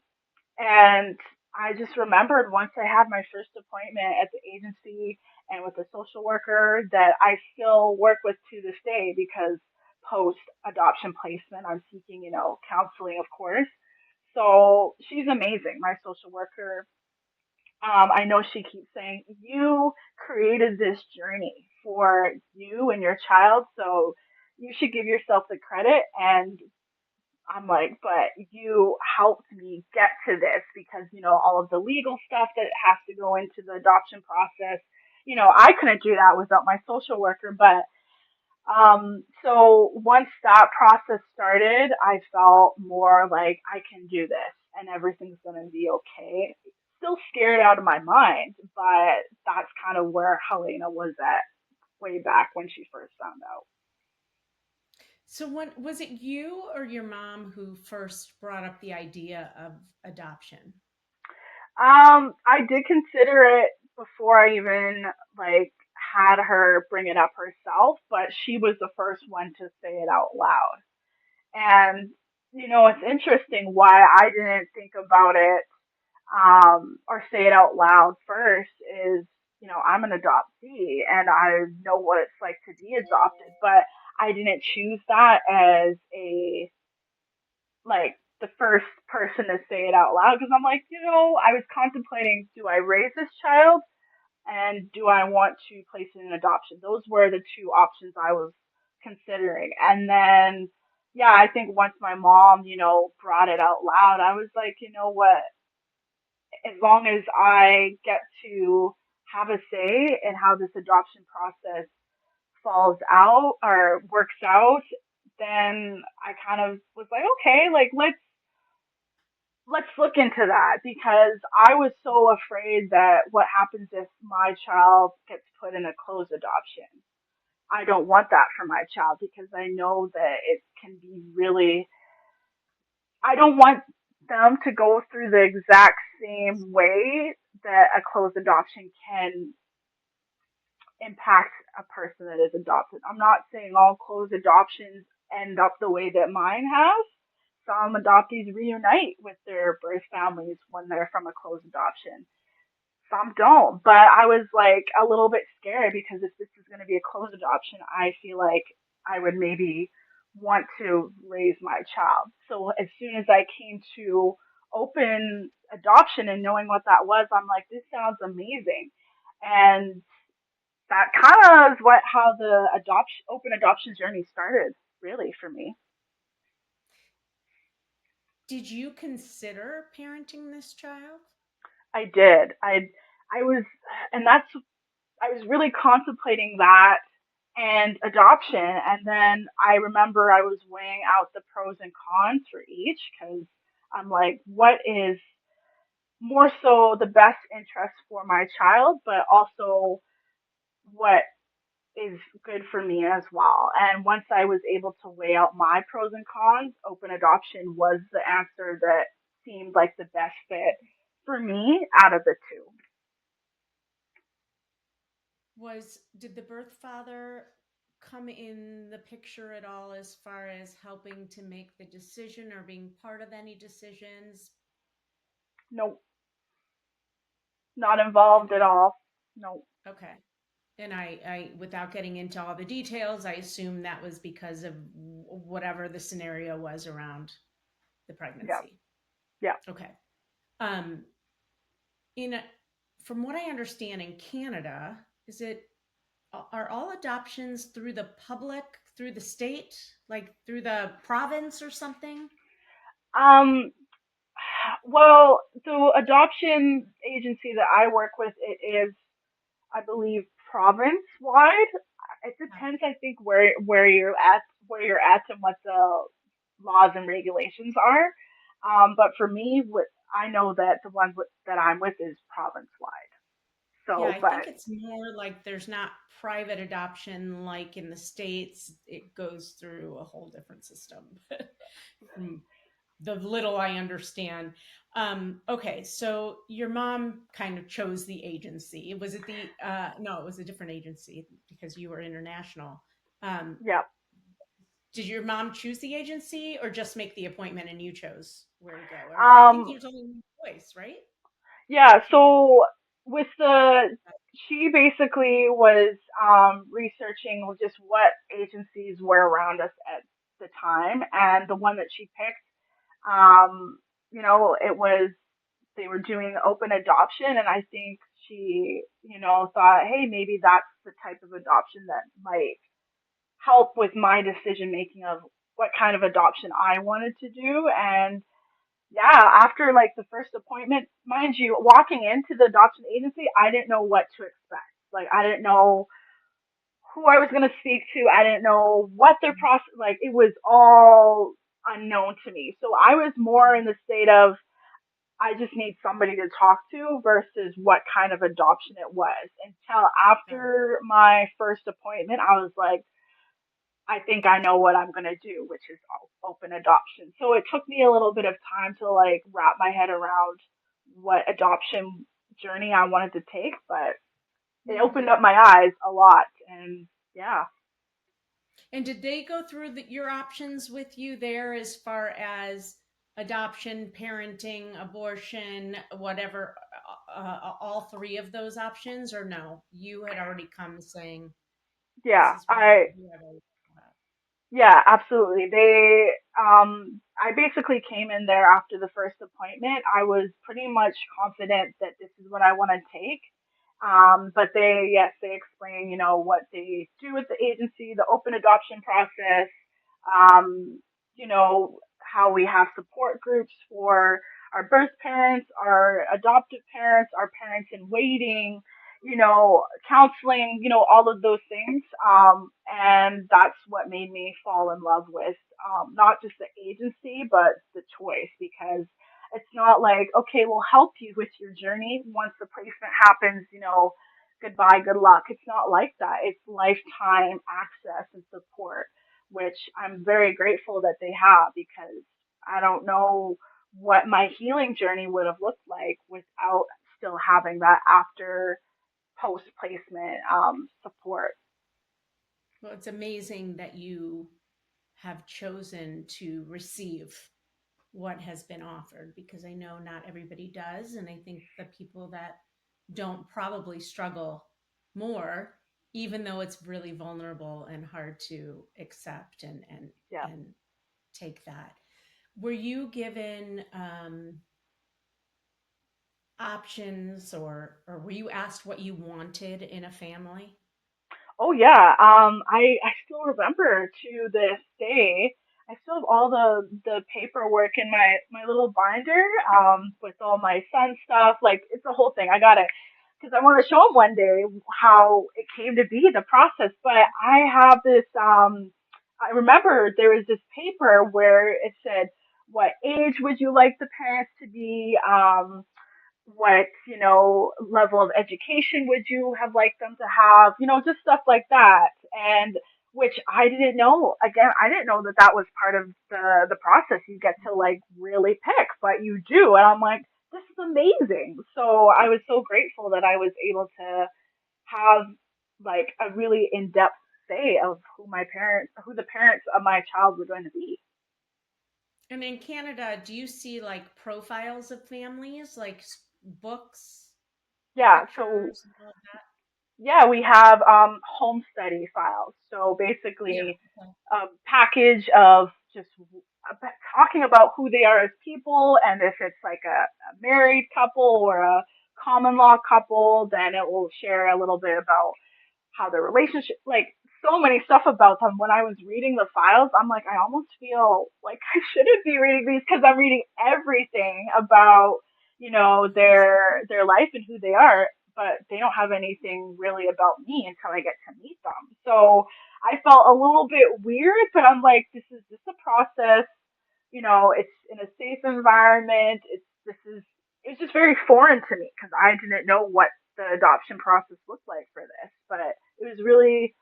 and I just remembered once I had my first appointment at the agency and with the social worker that I still work with to this day because post adoption placement, I'm seeking, counseling, of course. So she's amazing, my social worker. I know she keeps saying, you created this journey for you and your child, so you should give yourself the credit. And I'm like, but you helped me get to this because, all of the legal stuff that has to go into the adoption process, I couldn't do that without my social worker. But so once that process started, I felt more like I can do this and everything's going to be okay. Still scared out of my mind, but that's kind of where Helena was at way back when she first found out. So, when was it you or your mom who first brought up the idea of adoption? I did consider it before I even like had her bring it up herself, but she was the first one to say it out loud. And it's interesting why I didn't think about it or say it out loud first is, I'm an adoptee and I know what it's like to be adopted, but I didn't choose that as a like the first person to say it out loud because I'm like, I was contemplating, do I raise this child and do I want to place it in adoption? Those were the two options I was considering. And then, yeah, I think once my mom, brought it out loud, I was like, you know what? As long as I get to have a say in how this adoption process falls out or works out, then I kind of was like, okay, like let's look into that because I was so afraid that what happens if my child gets put in a closed adoption. I don't want that for my child because I know that it can be really, I don't want them to go through the exact same way that a closed adoption can impact a person that is adopted. I'm not saying all closed adoptions end up the way that mine has. Some adoptees reunite with their birth families when they're from a closed adoption. Some don't, but I was like a little bit scared because if this is going to be a closed adoption, I feel like I would maybe want to raise my child. So as soon as I came to open adoption and knowing what that was, I'm like, this sounds amazing. And that kind of is how the open adoption journey started, really, for me. Did you consider parenting this child? I did. I was, and that's I was really contemplating that and adoption. And then I remember I was weighing out the pros and cons for each because I'm like, what is more so the best interest for my child, but also what is good for me as well. And once I was able to weigh out my pros and cons, open adoption was the answer that seemed like the best fit for me out of the two. Did the birth father come in the picture at all as far as helping to make the decision or being part of any decisions? Nope, not And involved at all. Nope. okay. And without getting into all the details, I assume that was because of whatever the scenario was around the Yeah, pregnancy. yeah. Okay. Um, in from what I understand in Canada, is it are all adoptions through the public, through the state, like through the province or something? Um, well, the adoption agency that I work with, it is, I believe, province wide. It depends, I think, where you're at, and what the laws and regulations are. But for me, what I know that the one that I'm with is province wide. Yeah, So, I think but it's more like there's not private adoption like in the States. It goes through a whole different system from the little I understand. Okay, so your mom kind of chose the agency. Was it no, it was a different agency because you were international. Um, yeah. did your mom choose the agency or just make the appointment and you chose where to go? Or I think Um, there's only one choice, right? yeah. Can't you? So with she basically was researching just what agencies were around us at the time, and the one that she picked, um, it was, they were doing open adoption, and I think she, thought, hey, maybe that's the type of adoption that might help with my decision making of what kind of adoption I wanted to do. And yeah, after like the first appointment, mind you, walking into the adoption agency, I didn't know what to expect. Like, I didn't know who I was going to speak to. I didn't know what their process, like, it was all unknown to me. So I was more in the state of, I just need somebody to talk to versus what kind of adoption it was. Until Got after my first appointment, I was like, I think I know what I'm going to do, which is open adoption. So it took me a little bit of time to like wrap my head around what adoption journey I wanted to take, but it opened it. up my eyes a lot. And yeah, And did they go through your options with you there as far as adoption, parenting, abortion, whatever, all three of those options, or no? You had already come saying, this yeah, is what I do. I've already thought about. yeah, absolutely. I basically came in there after the first appointment. I was pretty much confident that this is what I want to take. But yes, they explain, what they do with the agency, the open adoption process, um, how we have support groups for our birth parents, our adoptive parents, our parents in waiting, counseling, all of those things. And that's what made me fall in love with, not just the agency, but the choice, because it's not like, okay, we'll help you with your journey. Once the placement happens, goodbye, good luck. It's not like that. It's lifetime access and support, which I'm very grateful that they have, because I don't know what my healing journey would have looked like without still having that after post placement support. Well, it's amazing that you have chosen to receive what has been offered because I know not everybody does. And I think the people that don't probably struggle more, even though it's really vulnerable and hard to accept Yeah. and take that. Were you given options or were you asked what you wanted in a family? Oh yeah. I still remember to this day. I still have all the paperwork in my little binder with all my son stuff. Like, it's a whole thing. I got it because I want to show him one day how it came to be, the process. But I have this. I remember there was this paper where it said, what age would you like the parents to be? what, level of education would you have liked them to have, just stuff like that. And which I didn't know. Again, I didn't know that that was part of the process. You get to like really pick, but you do. And I'm like, this is amazing. So I was so grateful that I was able to have like a really in-depth say of who the parents of my child were going to be. And in Canada, do you see like profiles of families, like books, Yeah. So pictures, and all of that? yeah, we have home study files. So Yeah. basically, Okay. a package of just talking about who they are as people, and if it's like a married couple or a common law couple, then it will share a little bit about how their relationship, like so many stuff about them. When I was reading the files, I'm like, I almost feel like I shouldn't be reading these because I'm reading everything about, their life and who they are, but they don't have anything really about me until I get to meet them. So I felt a little bit weird, but I'm like, this is just a process. It's in a safe environment. It's just very foreign to me because I didn't know what the adoption process looked like for this, but it was really,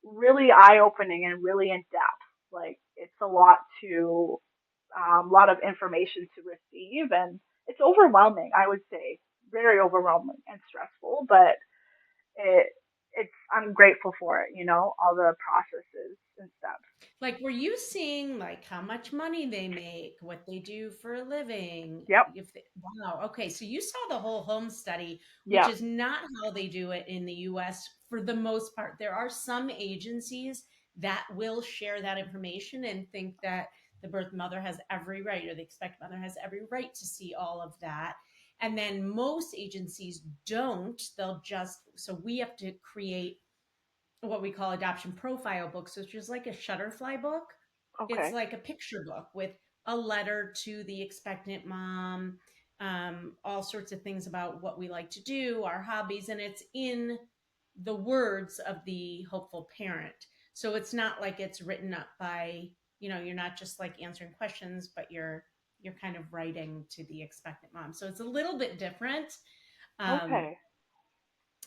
really eye opening and really in depth. Like it's a lot of information to receive, and it's overwhelming. I would say very overwhelming and stressful, but it I'm grateful for it. All the processes and steps. Like, were you seeing like how much money they make, what they do for a living? Yep. If they, wow, okay, so you saw the whole home study, which Yep. is not how they do it in the US for the most part. There are some agencies that will share that information and think that the birth mother has every right or the expected mother has every right to see all of that. And then most agencies don't. They'll just, so we have to create what we call adoption profile books, which is like a Shutterfly book. It's Okay. like a picture book with a letter to the expectant mom, all sorts of things about what we like to do, our hobbies, and it's in the words of the hopeful parent. So it's not like it's written up by, you're not just like answering questions, but you're kind of writing to the expectant mom. So it's a little bit different. Um, Okay.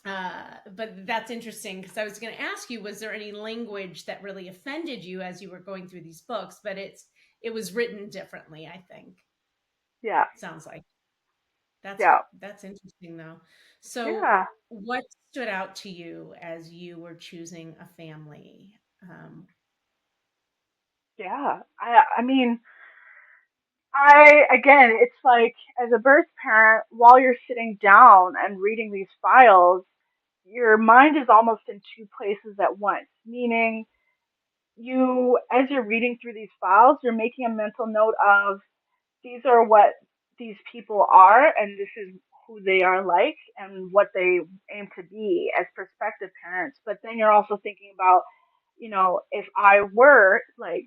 but that's interesting because I was going to ask you, was there any language that really offended you as you were going through these books? But it was written differently, I think. Yeah. Sounds like that's Yeah. that's interesting though. So, Yeah. what stood out to you as you were choosing a family? Yeah. I mean, again, it's like as a birth parent, while you're sitting down and reading these files, your mind is almost in two places at once. Meaning, as you're reading through these files, you're making a mental note of these are what these people are, and this is who they are like, and what they aim to be as prospective parents. But then you're also thinking about, if I were like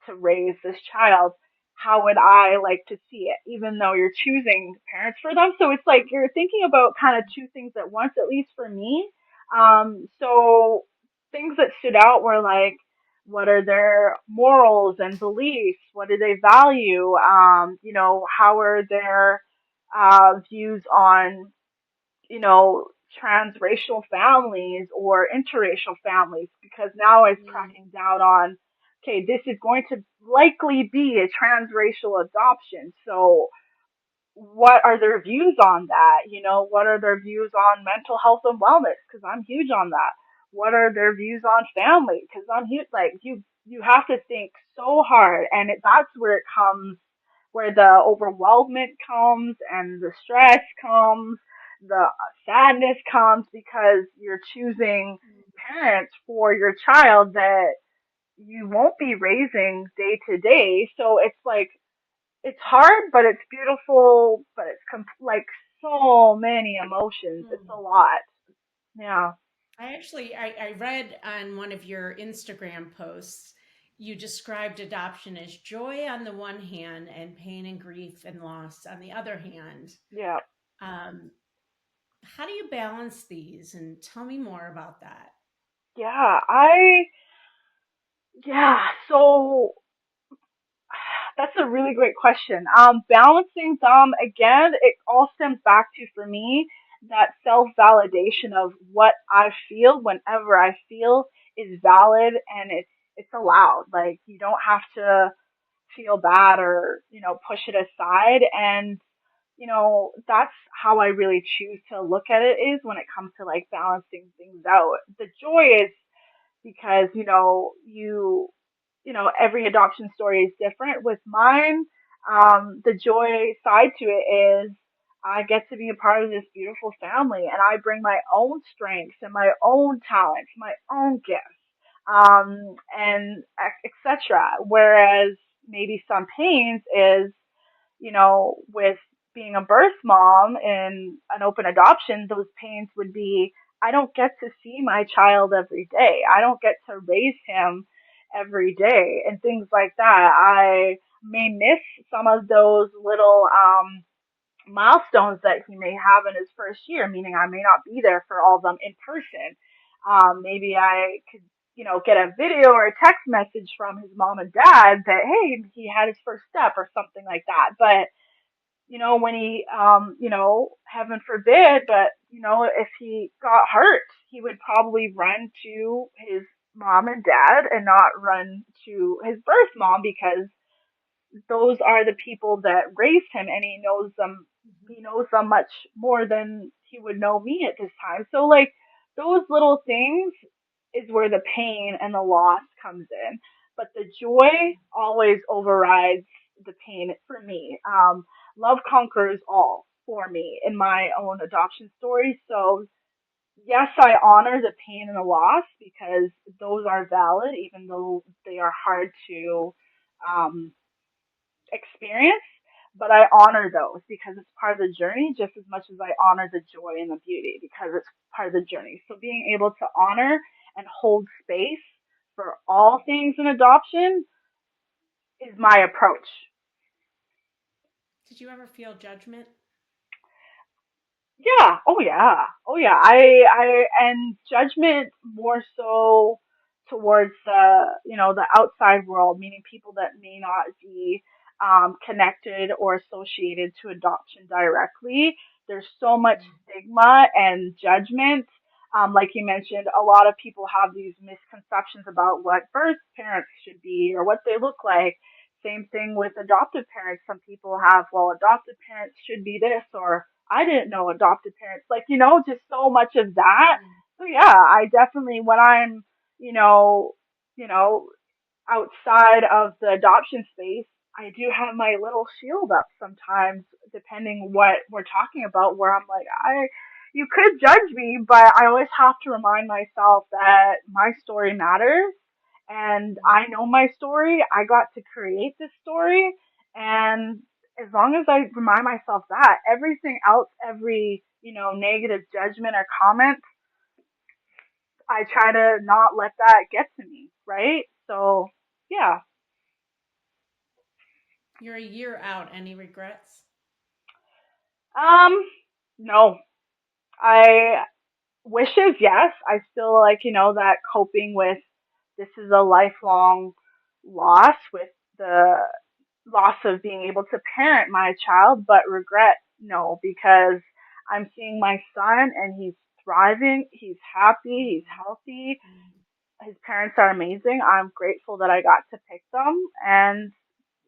to raise this child, how would I like to see it? Even though you're choosing parents for them, so it's like you're thinking about kind of two things at once, at least for me. So things that stood out were like, what are their morals and beliefs? What do they value? How are their views on, you know, transracial families or interracial families? Because now it's Mm, cracking down on, okay, this is going to likely be a transracial adoption. So what are their views on that? What are their views on mental health and wellness? Because I'm huge on that. What are their views on family? Because I'm huge. Like you have to think so hard, and that's where it comes, where the overwhelmment comes, and the stress comes, the sadness comes, because you're choosing parents for your child that you won't be raising day to day. So it's like it's hard, but it's beautiful, but it's like so many emotions. It's mm. a lot. Yeah. I read on one of your Instagram posts, you described adoption as joy on the one hand and pain and grief and loss on the other hand. Yeah. Um, how do you balance these? And tell me more about that. Yeah. So That's a really great question. Balancing them again, it all stems back to for me that self validation of what I feel whenever I feel is valid and it's allowed. Like you don't have to feel bad or push it aside. And that's how I really choose to look at it is when it comes to like balancing things out. The joy is because every adoption story is different. With mine, the joy side to it is I get to be a part of this beautiful family, and I bring my own strengths and my own talents, my own gifts, and etc. Whereas maybe some pains is with being a birth mom in an open adoption, those pains would be I don't get to see my child every day. I don't get to raise him every day and things like that. I may miss some of those little milestones that he may have in his first year, meaning I may not be there for all of them in person. Maybe I could, get a video or a text message from his mom and dad that, hey, he had his first step or something like that. But when he, heaven forbid, but, if he got hurt, he would probably run to his mom and dad and not run to his birth mom because those are the people that raised him and he knows them much more than he would know me at this time. So like those little things is where the pain and the loss comes in. But the joy always overrides the pain for me. Love conquers all for me in my own adoption story. So yes, I honor the pain and the loss because those are valid, even though they are hard to um, experience, but I honor those because it's part of the journey just as much as I honor the joy and the beauty because it's part of the journey. So being able to honor and hold space for all things in adoption is my approach. Did you ever feel judgment? Yeah. Oh yeah. Oh yeah. And judgment more so towards the outside world, meaning people that may not be connected or associated to adoption directly. There's so much stigma and judgment. Like you mentioned, a lot of people have these misconceptions about what birth parents should be or what they look like. Same thing with adoptive parents. Some people have, well, adoptive parents should be this, or I didn't know adoptive parents. Like, just so much of that. So yeah, I definitely when I'm, you know, you know, outside of the adoption space, I do have my little shield up sometimes, depending what we're talking about, where I'm like, you could judge me, but I always have to remind myself that my story matters and I know my story. I got to create this story. And as long as I remind myself that everything else, every, negative judgment or comment, I try to not let that get to me. Right. So yeah. You're a year out. Any regrets? Um, no. I wishes, yes. I still like, that coping with this is a lifelong loss with the loss of being able to parent my child, but regret, no, because I'm seeing my son and he's thriving, he's happy, he's healthy, his parents are amazing. I'm grateful that I got to pick them. And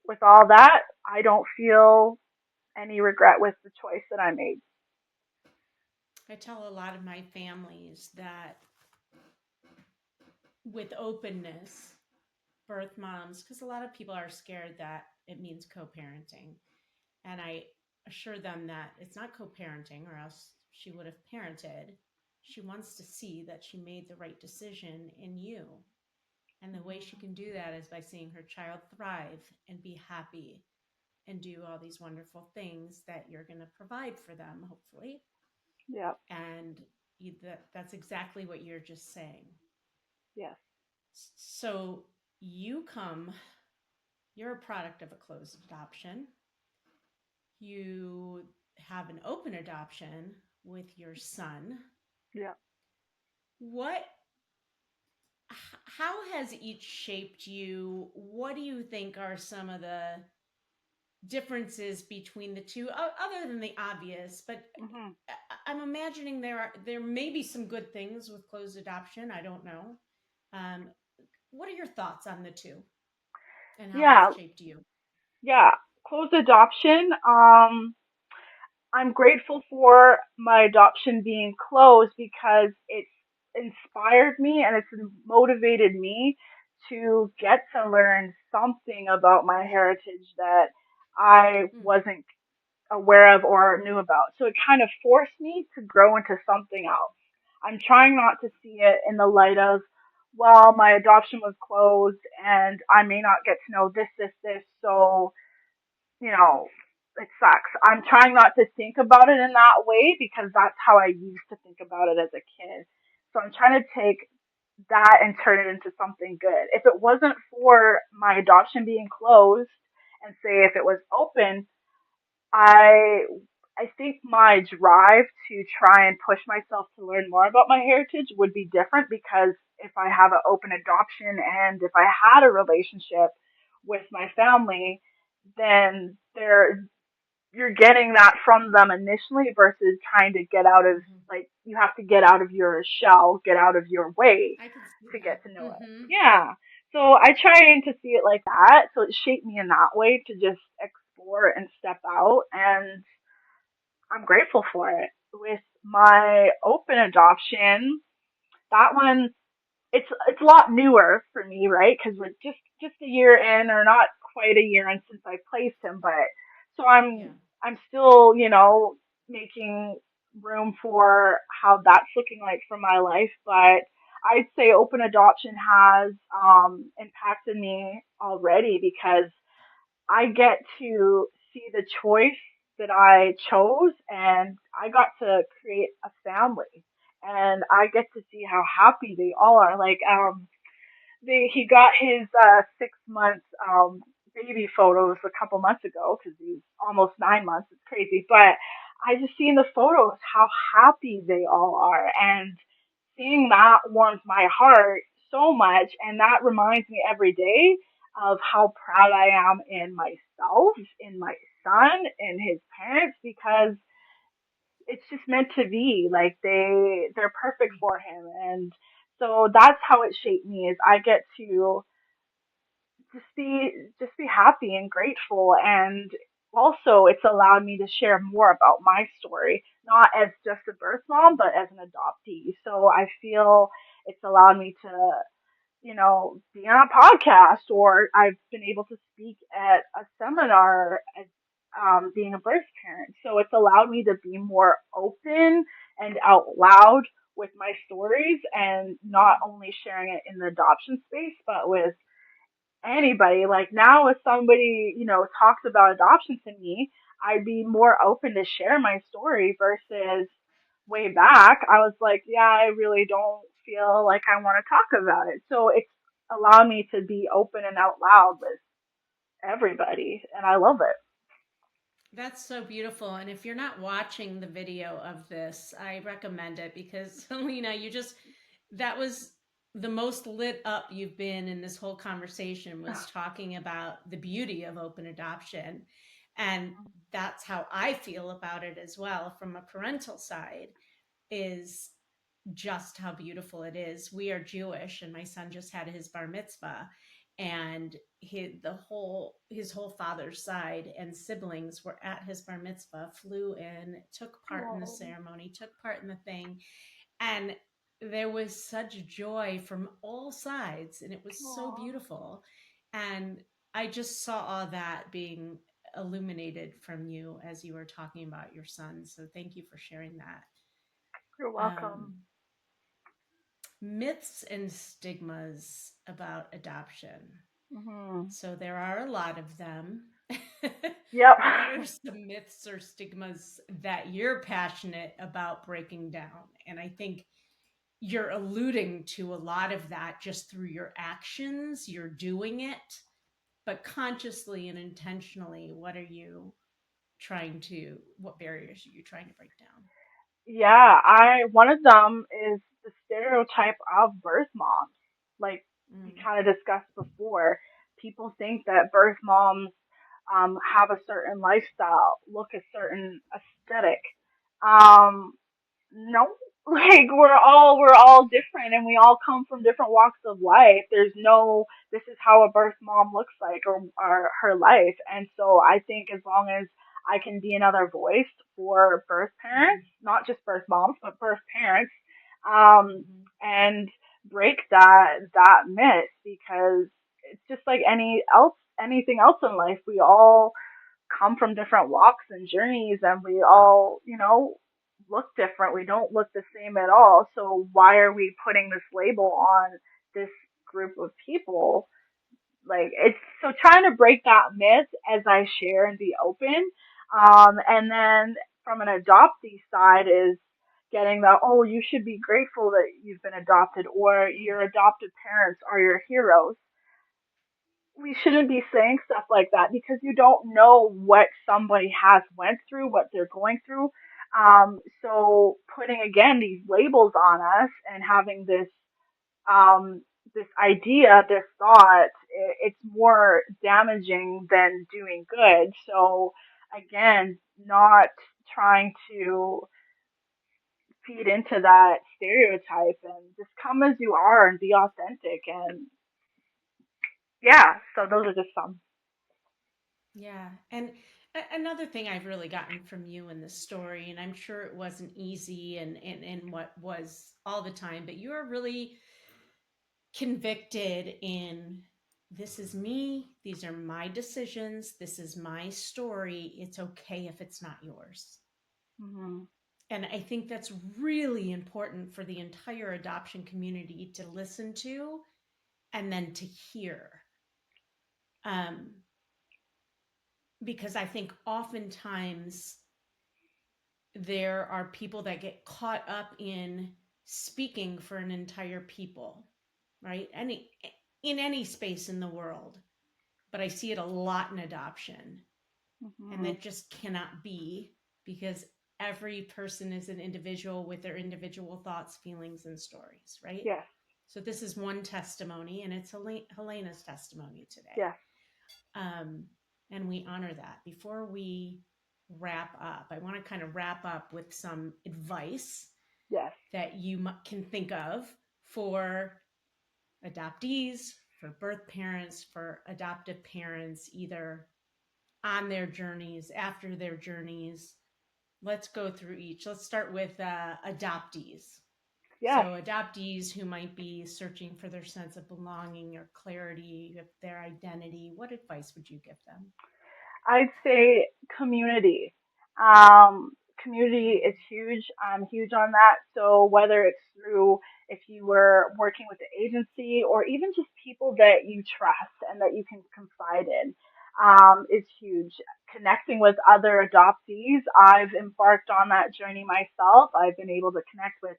with all that, I don't feel any regret with the choice that I made. I tell a lot of my families that with openness, birth moms, because a lot of people are scared that it means co parenting. And I assure them that it's not co parenting, or else she would have parented. She wants to see that she made the right decision in you. And the way she can do that is by seeing her child thrive and be happy and do all these wonderful things that you're going to provide for them, hopefully. Yeah. And that's exactly what you're just saying. Yes. So you come, you're a product of a closed adoption. You have an open adoption with your son. Yeah. What, how has each shaped you? What do you think are some of the differences between the two, other than the obvious. But Hmm. I'm imagining there may be some good things with closed adoption. I don't know. Um, what are your thoughts on the two and how they've Yeah, shaped you? yeah. Closed adoption. I'm grateful for my adoption being closed because it's inspired me and it's motivated me to get to learn something about my heritage that I Mm, wasn't aware of or knew about. So it kind of forced me to grow into something else. I'm trying not to see it in the light of, well, my adoption was closed and I may not get to know this, so it sucks. I'm trying not to think about it in that way because that's how I used to think about it as a kid. So I'm trying to take that and turn it into something good. If it wasn't for my adoption being closed and say if it was open, I I think my drive to try and push myself to learn more about my heritage would be different because if I have an open adoption and if I had a relationship with my family, then you're getting that from them initially versus trying to get out of, hmm like, you have to get out of your shell, get out of your way I can see to that. get to know it. Hmm Yeah. So I try to see it like that. So it shaped me in that way to just explore and step out, and I'm grateful for it. With my open adoption, that one, it's a lot newer for me, right? Because we're just a year in, or not quite a year in since I placed him, but so Yeah. I'm still making room for how that's looking like for my life. But I'd say open adoption has impacted me already because I get to see the choice that I chose, and I got to create a family, and I get to see how happy they all are. Like, he got his 6 months baby photos a couple months ago because he's almost 9 months. It's crazy, but I just see in the photos how happy they all are, and seeing that warms my heart so much, and that reminds me every day of how proud I am in myself, in my son, in his parents, because it's just meant to be. Like, they're perfect for him, and so that's how it shaped me. Is I get to just be happy and grateful, and also it's allowed me to share more about my story, not as just a birth mom but as an adoptee. So I feel it's allowed me to be on a podcast, or I've been able to speak at a seminar as being a birth parent. So it's allowed me to be more open and out loud with my stories, and not only sharing it in the adoption space but with anybody. Like, now if somebody, talks about adoption to me, I'd be more open to share my story versus way back I was like, yeah, I really don't feel like I want to talk about it. So it's allowed me to be open and out loud with everybody, and I love it. That's so beautiful. And if you're not watching the video of this, I recommend it because, Helena, that was the most lit up you've been in this whole conversation, was talking about the beauty of open adoption. And that's how I feel about it as well from a parental side, is just how beautiful it is. We are Jewish, and my son just had his bar mitzvah, and his whole father's side and siblings were at his bar mitzvah, flew in, took part in the Oh, ceremony, took part in the thing, and there was such joy from all sides, and it was so oh, beautiful. And I just saw all that being illuminated from you as you were talking about your son. So thank you for sharing that. you're Um, welcome. Myths and stigmas about adoption. Hmm. So there are a lot of them. Yep. What are some myths or stigmas that you're passionate about breaking down? And I think you're alluding to a lot of that just through your actions. You're doing it, but consciously and intentionally, what barriers are you trying to break down? Yeah, I one of them is the stereotype of birth moms. Like we Mm, kind of discussed before, people think that birth moms have a certain lifestyle, look a certain aesthetic. Um, no, like we're all different, and we all come from different walks of life. There's no this is how a birth mom looks like, or her life. And so I think as long as I can be another voice for birth parents, not just birth moms, but birth parents, Mm-hmm. and break that myth, because it's just like anything else in life. We all come from different walks and journeys, and we all, look different. We don't look the same at all. So why are we putting this label on this group of people? Like, it's so trying to break that myth as I share and be open. And then from an adoptee side is getting the, oh, you should be grateful that you've been adopted, or your adopted parents are your heroes. We shouldn't be saying stuff like that, because you don't know what somebody has went through, what they're going through. So putting again these labels on us and having um, this idea, this thought, it's more damaging than doing good. So again, not trying to feed into that stereotype, and just come as you are and be authentic. And yeah, so those are just some. Yeah. And another thing I've really gotten from you in this story, and I'm sure it wasn't easy and what was all the time, but you are really convicted in this is me, these are my decisions, this is my story. It's okay if it's not yours. Hmm. And I think that's really important for the entire adoption community to listen to and then to hear. Um, because I think oftentimes there are people that get caught up in speaking for an entire people, right? In any space in the world, but I see it a lot in adoption, and Hmm. that just cannot be, because every person is an individual with their individual thoughts, feelings, and stories, right? Yes. So this is one testimony, and it's Helena's testimony today. Yes. Um, and we honor that. Before we wrap up, I want to kind of wrap up with some advice Yes. that you can think of for adoptees, for birth parents, for adoptive parents, either on their journeys, after their journeys. Let's go through each. Let's start with adoptees. Yes. So, adoptees who might be searching for their sense of belonging or clarity of their identity, what advice would you give them? I'd say community. Um, Community is huge. I'm huge on that. So whether it's through, if you were working with the agency, or even just people that you trust and that you can confide in, is huge. Connecting with other adoptees. I've embarked on that journey myself. I've been able to connect with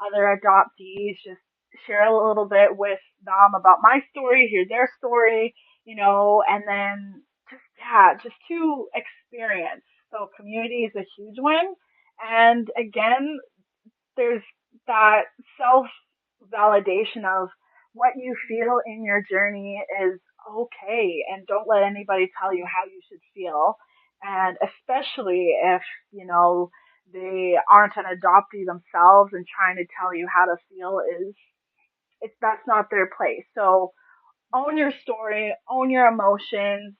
other adoptees, just share a little bit with them about my story, hear their story, and then just, yeah, just to experience. So community is a huge one. And again, there's that self validation of what you feel in your journey is okay, and don't let anybody tell you how you should feel. And especially if, they aren't an adoptee themselves, and trying to tell you how to feel is, it's that's not their place. So own your story, own your emotions,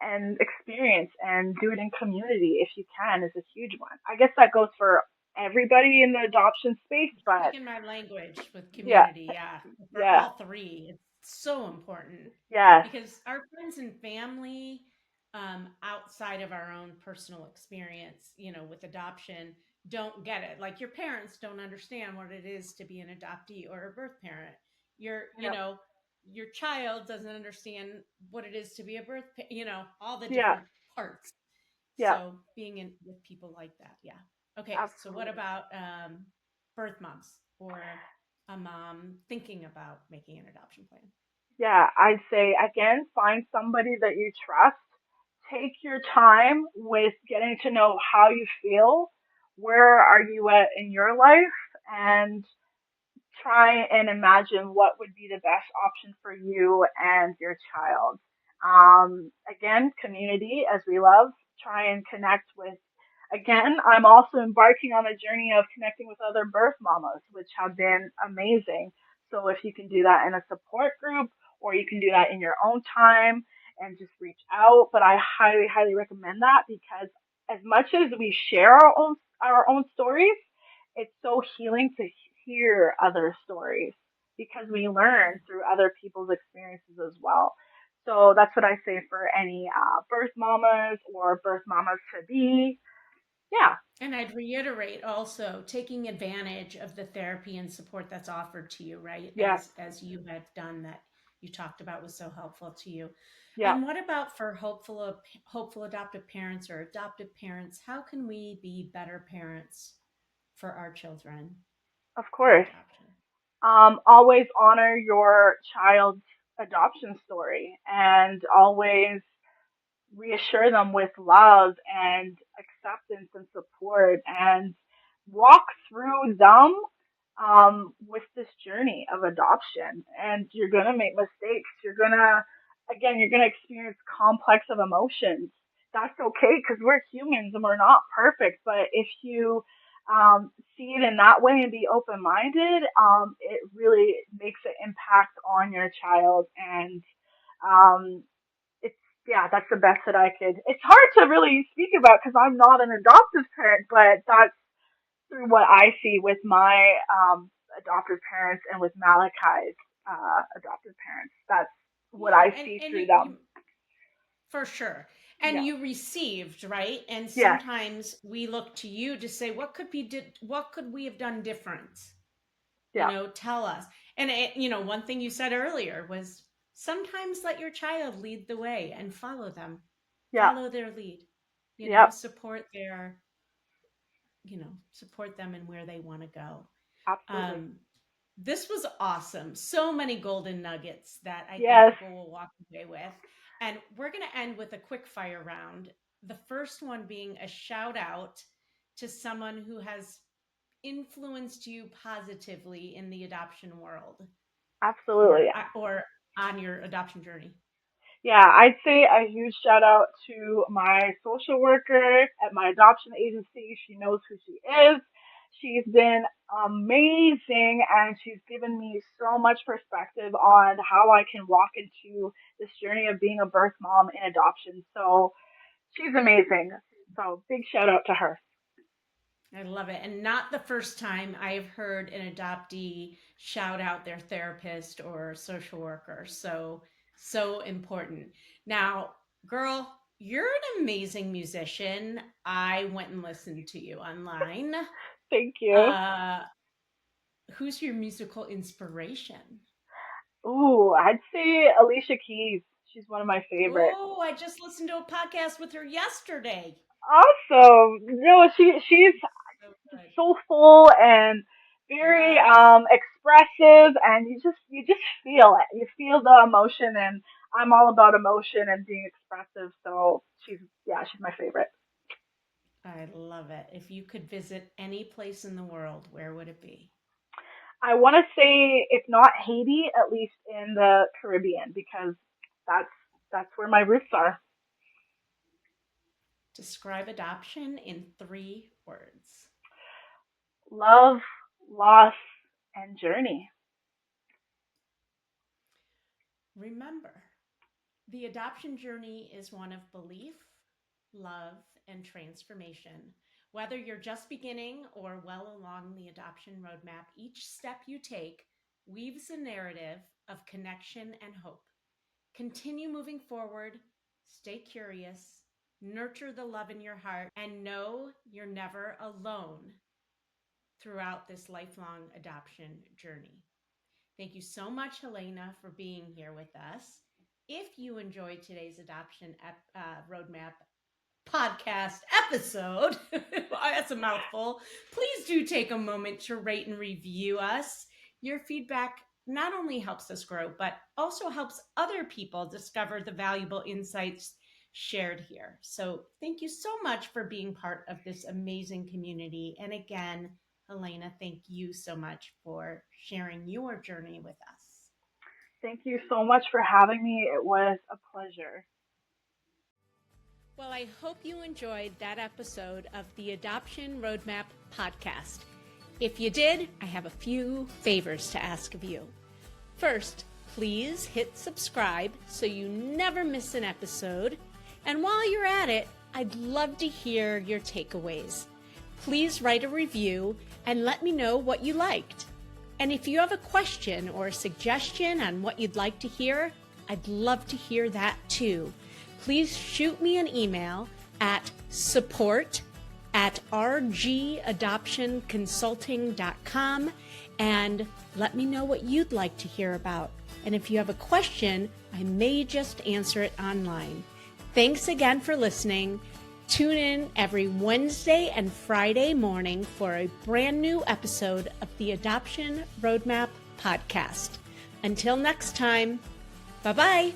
and experience, and do it in community if you can, is a huge one. I guess that goes for everybody in the adoption space, but Speaking my language with yeah, community, yeah, for yeah, all three, it's so important yes, because our friends and family, outside of our own personal experience, with adoption, don't get it. Like your parents don't understand what it is to be an adoptee or a birth parent. Your, you yep, know, your child doesn't understand what it is to be a all the yeah, different parts. yeah, So being in with people like that, yeah. Okay, so what absolutely. about birth moms or a mom thinking about making an adoption plan? Yeah, I'd say again, find somebody that you trust. Take your time with getting to know how you feel. Where are you at in your life? And try and imagine what would be the best option for you and your child. Again, community, as we love, try and connect with. Again, I'm also embarking on a journey of connecting with other birth mamas, which have been amazing. So if you can do that in a support group, or you can do that in your own time and just reach out. But I highly, highly recommend that, because as much as we share our own stories, it's so healing to hear other stories, because we learn through other people's experiences as well. So that's what I say for any birth mamas or birth mamas to be. Yeah. And I'd reiterate also taking advantage of the therapy and support that's offered to you, right? Yes. As you have done that you talked about was so helpful to you. Yeah. And what about for hopeful adoptive parents or adoptive parents? How can we be better parents for our children Of through course. adoption? Always honor your child's adoption story, and always reassure them with love and acceptance and support, and walk through them with this journey of adoption. And you're going to make mistakes. You're going to experience complex of emotions. That's okay, because we're humans and we're not perfect. But if you see it in that way and be open minded, it really makes an impact on your child. And um, it's yeah, that's the best that I could. It's hard to really speak about because I'm not an adoptive parent, but that's through what I see with my adoptive parents and with Malachi's adoptive parents. That's what Yeah, I and see and through you them. for sure. And Yeah. you received, right? And Yes. sometimes we look to you to say what could we have done different? Yeah. Tell us. And one thing you said earlier was sometimes let your child lead the way and follow them. Yeah. Follow their lead. Yep. Support them in where they want to go. Absolutely. Um, this was awesome. So many golden nuggets that I think Yes. people will walk away with. And we're going to end with a quick fire round. The first one being a shout out to someone who has influenced you positively in the adoption world Absolutely. or on your adoption journey. Yeah, I'd say a huge shout out to my social worker at my adoption agency. She knows who she is. She's been amazing, and she's given me so much perspective on how I can walk into this journey of being a birth mom in adoption. So she's amazing. So big shout out to her. I love it. And not the first time I've heard an adoptee shout out their therapist or social worker. So, so important. Now, girl, you're an amazing musician. I went and listened to you online. Thank you. Uh, who's your musical inspiration? Ooh, I'd say Alicia Keys. She's one of my favorites. Oh, I just listened to a podcast with her yesterday. Awesome. No, she's So good. soulful and very Yes. expressive, and you just feel it. You feel the emotion, and I'm all about emotion and being expressive. So she's my favorite. I love it. If you could visit any place in the world, where would it be? I want to say if not Haiti, at least in the Caribbean, because that's that's where my roots are. Describe adoption in 3 words. Love, loss, and journey. Remember, the adoption journey is one of belief, love, and transformation. Whether you're just beginning or well along the adoption roadmap, each step you take weaves a narrative of connection and hope. Continue moving forward, stay curious, nurture the love in your heart, and know you're never alone throughout this lifelong adoption journey. Thank you so much, Helena, for being here with us. If you enjoyed today's adoption roadmap podcast episode, that's a mouthful, please do take a moment to rate and review us. Your feedback not only helps us grow, but also helps other people discover the valuable insights shared here. So thank you so much for being part of this amazing community. And again, Helena, thank you so much for sharing your journey with us. Thank you so much for having me. It was a pleasure. Well, I hope you enjoyed that episode of the Adoption Roadmap podcast. If you did, I have a few favors to ask of you. First, please hit subscribe so you never miss an episode. And while you're at it, I'd love to hear your takeaways. Please write a review and let me know what you liked. And if you have a question or a suggestion on what you'd like to hear, I'd love to hear that too. Please shoot me an email at support@rgadoptionconsulting.com and let me know what you'd like to hear about. And if you have a question, I may just answer it online. Thanks again for listening. Tune in every Wednesday and Friday morning for a brand new episode of the Adoption Roadmap podcast. Until next time, bye-bye.